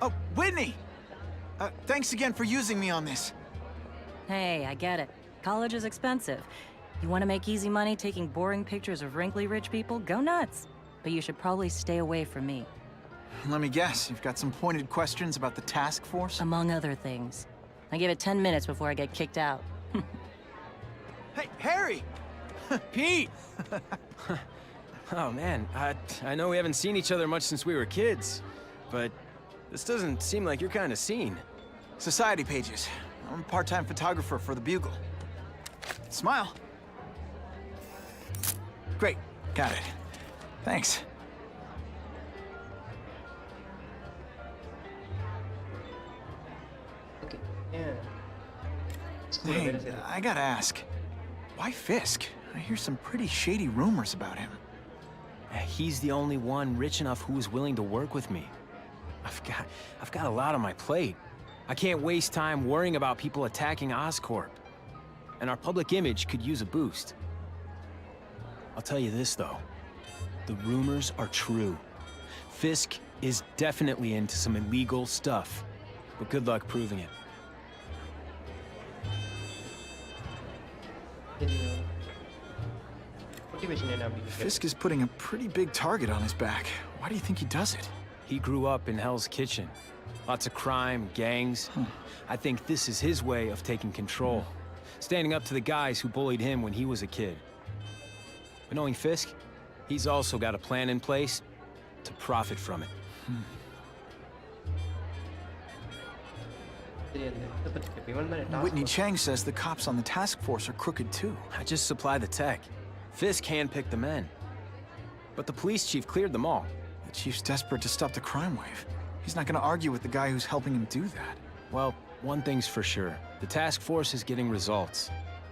Oh, Whitney! Thanks again for using me on this. Hey, I get it. College is expensive. You want to make easy money taking boring pictures of wrinkly rich people? Go nuts. But you should probably stay away from me. Let me guess, you've got some pointed questions about the task force? Among other things. I give it 10 minutes before I get kicked out. Hey, Harry! Pete! Oh, man, I know we haven't seen each other much since we were kids, but this doesn't seem like your kind of scene. Society pages. I'm a part-time photographer for the Bugle. Smile. Great. Got it. Thanks. Okay. Yeah. Hey, I gotta ask. Why Fisk? I hear some pretty shady rumors about him. He's the only one rich enough who is willing to work with me. I've got a lot on my plate. I can't waste time worrying about people attacking Oscorp. And our public image could use a boost. I'll tell you this, though. The rumors are true. Fisk is definitely into some illegal stuff. But good luck proving it. Fisk is putting a pretty big target on his back. Why do you think he does it? He grew up in Hell's Kitchen. Lots of crime, gangs. I think this is his way of taking control. Standing up to the guys who bullied him when he was a kid. But knowing Fisk, he's also got a plan in place to profit from it. Whitney Chang says the cops on the task force are crooked too. I just supply the tech. Fisk handpicked the men. But the police chief cleared them all. The chief's desperate to stop the crime wave. He's not gonna argue with the guy who's helping him do that. Well, one thing's for sure. The task force is getting results.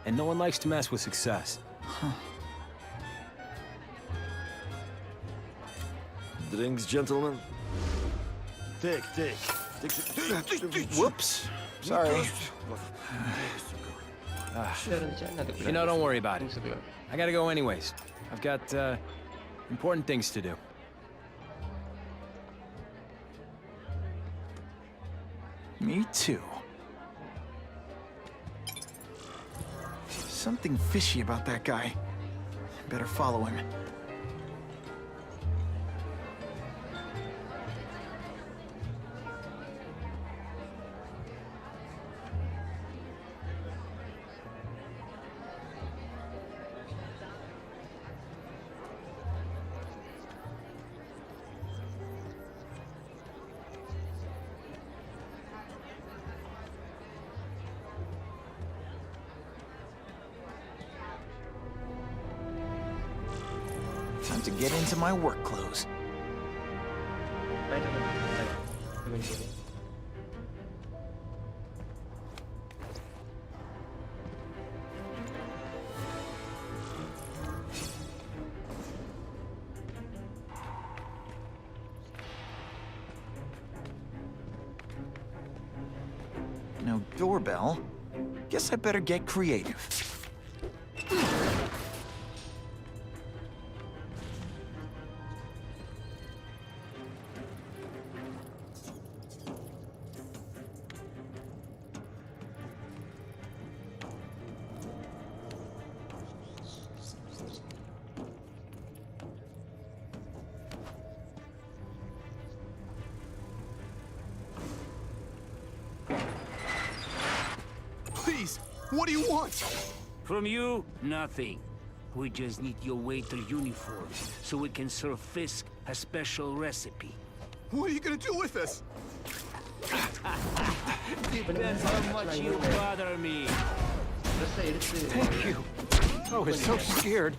And no one likes to mess with success. Drinks, gentlemen? Take. Whoops. Sorry. You know, don't worry about it. I gotta go anyways. I've got, important things to do. Me too. Something fishy about that guy. Better follow him. Time to get into my work clothes. No doorbell. Guess I better get creative. Please, what do you want? From you, nothing. We just need your waiter uniform so we can serve Fisk a special recipe. What are you gonna do with us? Depends how much you bother me. Thank you. I was so scared.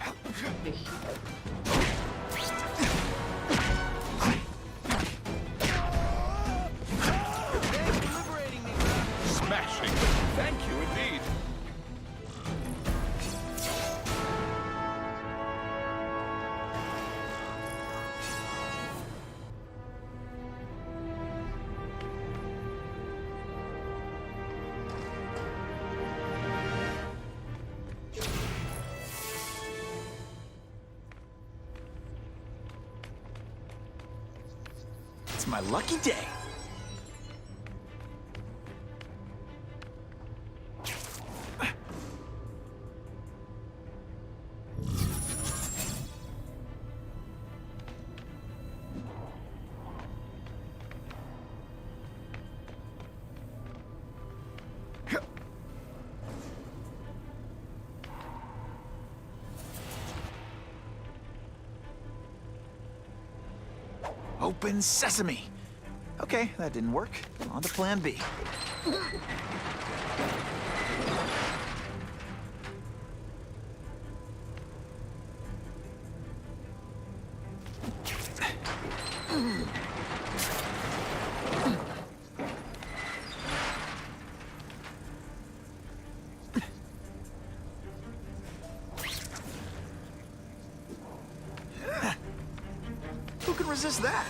Smashing. Thank you indeed. It's my lucky day. Open sesame. Okay, that didn't work. On to plan B. Who can resist that?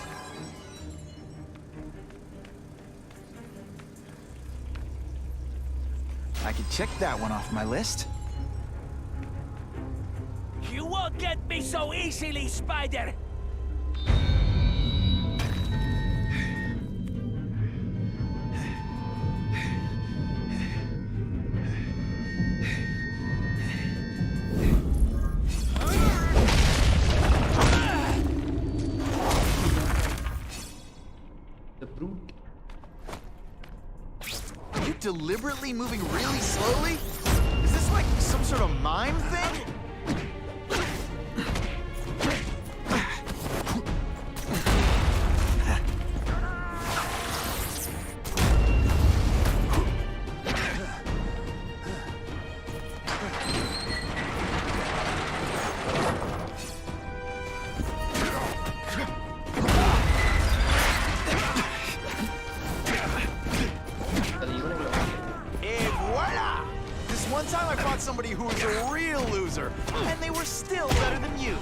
I can check that one off my list. You won't get me so easily, Spider! Deliberately moving really slowly? Is this like some sort of mime thing? One time I fought somebody who was a real loser, and they were still better than you.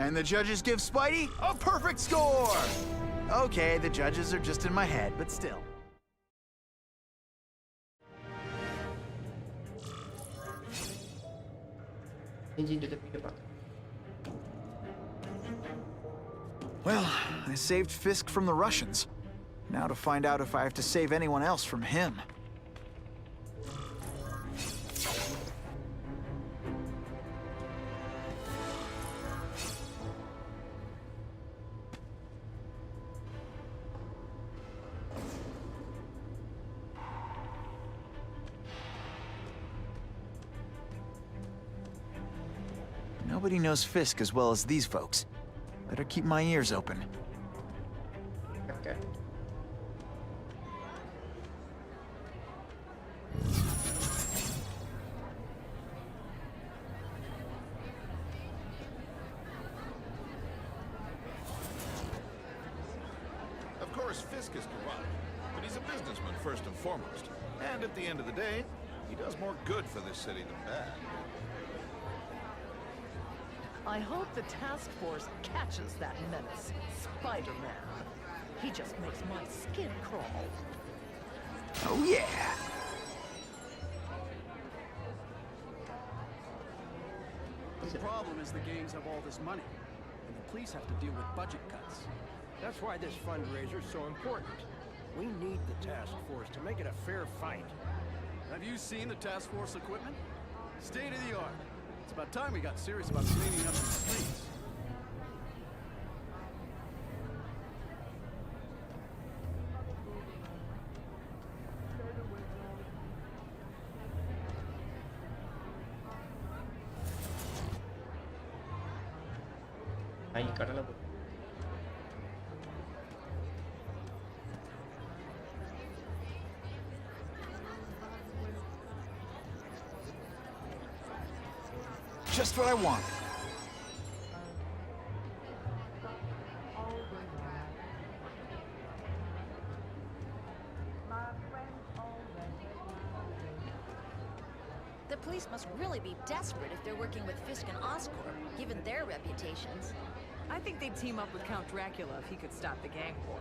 And the judges give Spidey a perfect score! Okay, the judges are just in my head, but still. Well, I saved Fisk from the Russians. Now to find out if I have to save anyone else from him. Nobody knows Fisk as well as these folks. Better keep my ears open. Okay. Of course, Fisk is corrupt, but he's a businessman first and foremost. And at the end of the day, he does more good for this city than bad. I hope the task force catches that menace, Spider-Man. He just makes my skin crawl. Oh yeah! The problem is the gangs have all this money, and the police have to deal with budget cuts. That's why this fundraiser is so important. We need the task force to make it a fair fight. Have you seen the task force equipment? State of the art. It's about time we got serious about cleaning up the streets. Ahí, cárala. Just what I want. The police must really be desperate if they're working with Fisk and Oscorp, given their reputations. I think they'd team up with Count Dracula if he could stop the gang war.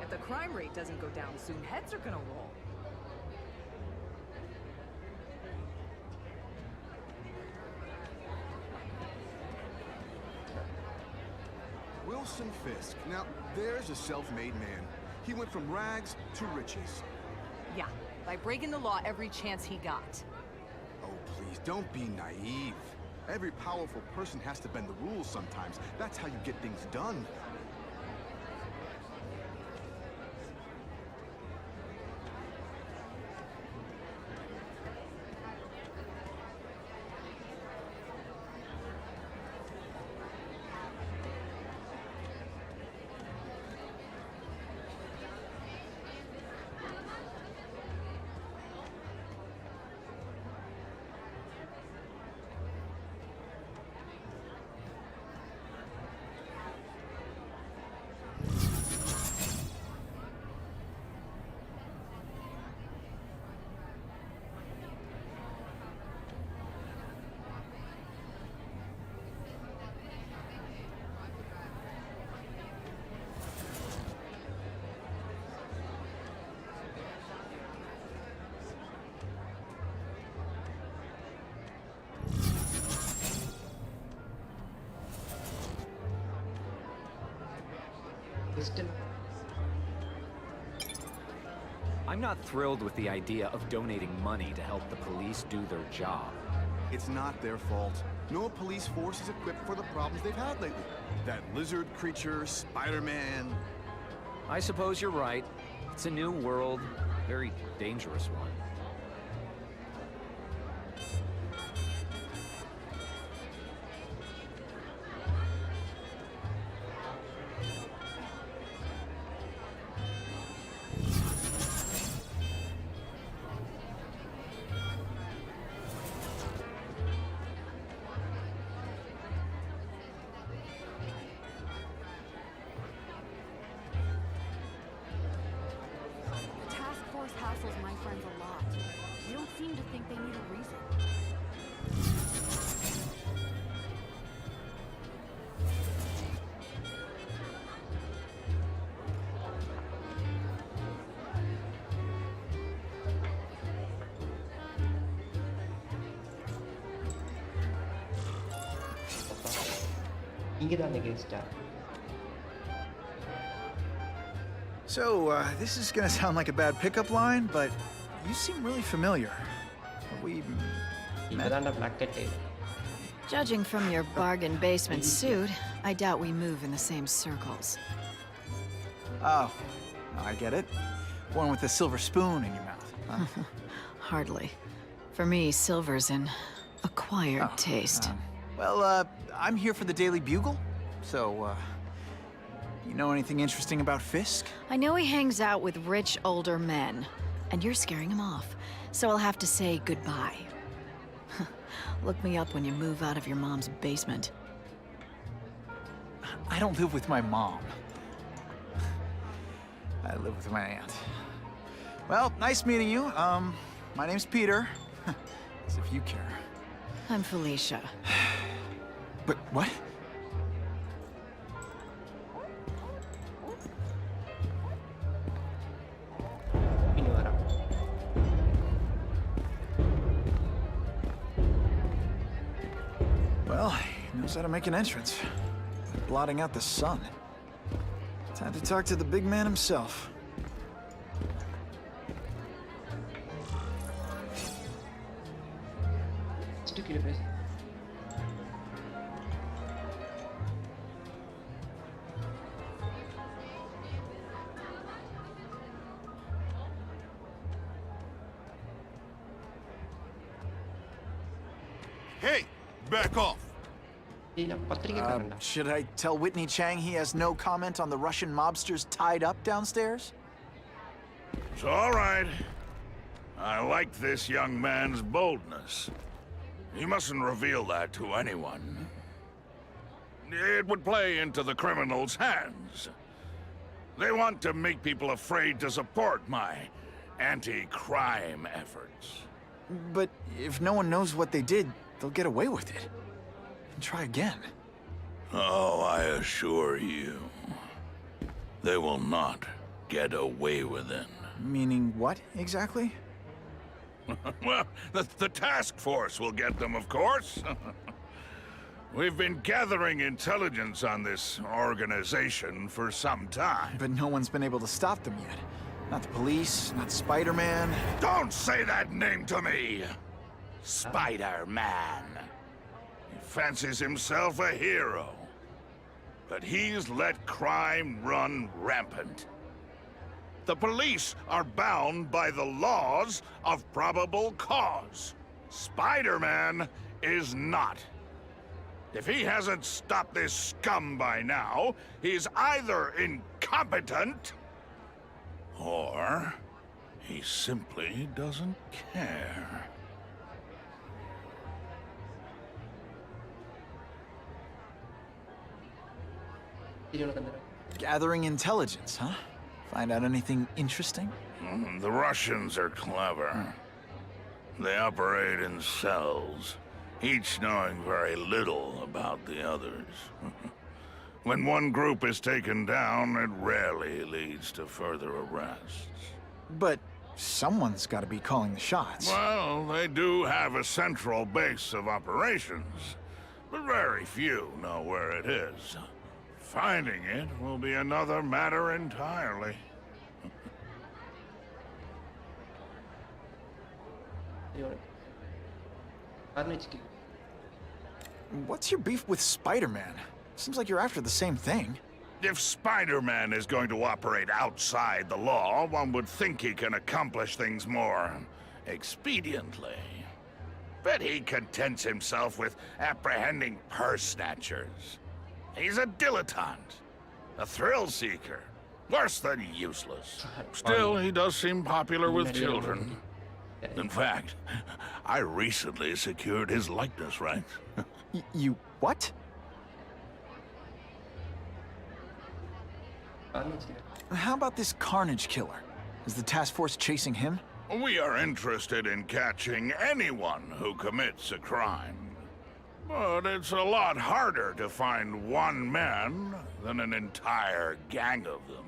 If the crime rate doesn't go down soon, heads are gonna roll. Wilson Fisk. Now, there's a self-made man. He went from rags to riches. Yeah, by breaking the law every chance he got. Oh, please, don't be naive. Every powerful person has to bend the rules sometimes. That's how you get things done. I'm not thrilled with the idea of donating money to help the police do their job. It's not their fault. No police force is equipped for the problems they've had lately. That lizard creature, Spider-Man. I suppose you're right. It's a new world, very dangerous one. Hassles my friends a lot. They don't seem to think they need a reason. இங்கே தான் கெஸ்டா So, this is gonna sound like a bad pickup line, but you seem really familiar. We met? Judging from your bargain basement suit, I doubt we move in the same circles. Oh, I get it. One with a silver spoon in your mouth. Huh? Hardly. For me, silver's an acquired taste. Well, I'm here for the Daily Bugle, so, you know anything interesting about Fisk? I know he hangs out with rich older men, and you're scaring him off, so I'll have to say goodbye. Look me up when you move out of your mom's basement. I don't live with my mom. I live with my aunt. Well, nice meeting you. My name's Peter. As if you care. I'm Felicia. But what? Well, he knows how to make an entrance. By blotting out the sun. Time to talk to the big man himself. Hey, back off. Should I tell Whitney Chang he has no comment on the Russian mobsters tied up downstairs? It's all right. I like this young man's boldness. He mustn't reveal that to anyone. It would play into the criminals' hands. They want to make people afraid to support my anti-crime efforts. But if no one knows what they did, they'll get away with it. And try again. Oh, I assure you, they will not get away with it. Meaning what, exactly? Well, the task force will get them, of course. We've been gathering intelligence on this organization for some time. But no one's been able to stop them yet. Not the police, not Spider-Man. Don't say that name to me! Spider-Man. He fancies himself a hero. But he's let crime run rampant. The police are bound by the laws of probable cause. Spider-Man is not. If he hasn't stopped this scum by now, he's either incompetent, or he simply doesn't care. Gathering intelligence, huh? Find out anything interesting? The Russians are clever. They operate in cells, each knowing very little about the others. When one group is taken down, it rarely leads to further arrests. But someone's got to be calling the shots. Well, they do have a central base of operations, but very few know where it is. Finding it will be another matter entirely. What's your beef with Spider-Man? Seems like you're after the same thing. If Spider-Man is going to operate outside the law, one would think he can accomplish things more expediently. But he contents himself with apprehending purse snatchers. He's a dilettante, a thrill-seeker, worse than useless. Still, he does seem popular with children. In fact, I recently secured his likeness rights. You what? How about this Carnage killer? Is the task force chasing him? We are interested in catching anyone who commits a crime. But it's a lot harder to find one man than an entire gang of them.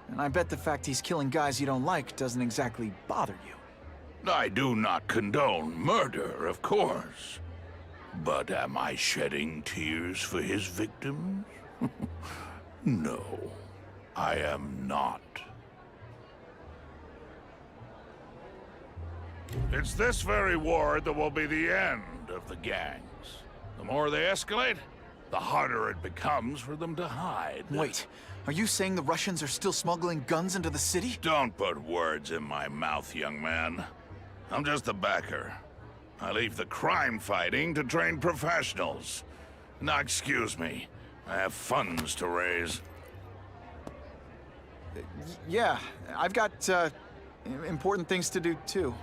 And I bet the fact he's killing guys you don't like doesn't exactly bother you. I do not condone murder, of course. But am I shedding tears for his victims? No, I am not. It's this very ward that will be the end of the gangs. The more they escalate, the harder it becomes for them to hide. Wait, are you saying the Russians are still smuggling guns into the city? Don't put words in my mouth, young man. I'm just a backer. I leave the crime fighting to trained professionals. Now, excuse me. I have funds to raise. Yeah, I've got, important things to do, too.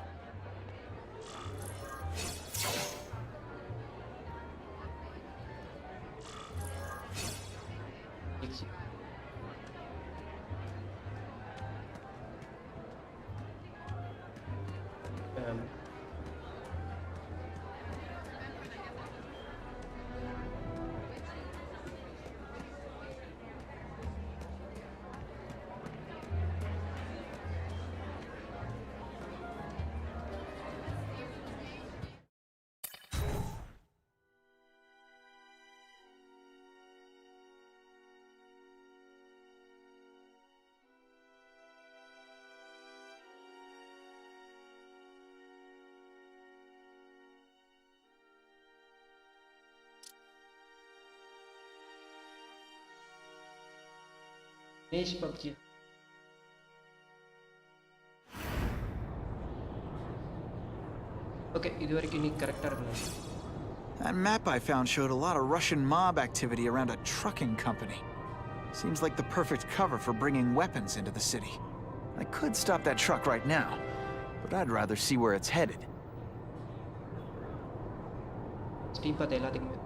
PUBG. Okay, இதுவரைக்கும் நீ கரெக்ட்டா இருக்கணும். That map I found showed a lot of Russian mob activity around a trucking company. Seems like the perfect cover for bringing weapons into the city. I could stop that truck right now, but I'd rather see where it's headed. Stream பார்த்த எல்லாத்துக்குமே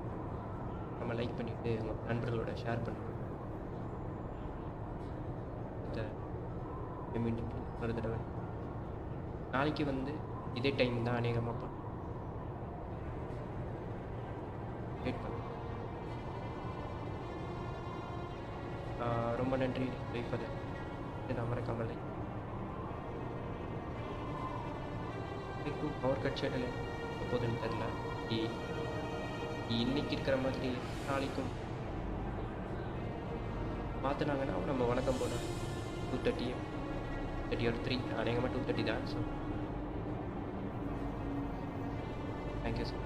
நம்ம like பண்ணிட்டு உங்க நண்பர்களோட share பண்ணுங்க. ஒரு தடவை நாளைக்கு வந்து இதே டைம் தான் அநேகமாக வெயிட் பண்ண. ரொம்ப நன்றி லைஃப் அதை நான் மறக்காமல் லைக் பவர் கட் ஷெட்டில் எப்போதுன்னு தெரில. இன்னைக்கு இருக்கிற மாதிரி நாளைக்கும் மாற்றினாங்கன்னா நம்ம வணக்கம் போட 2:30 or 3 அநேகமாக 2:30 தான். So thank you sir.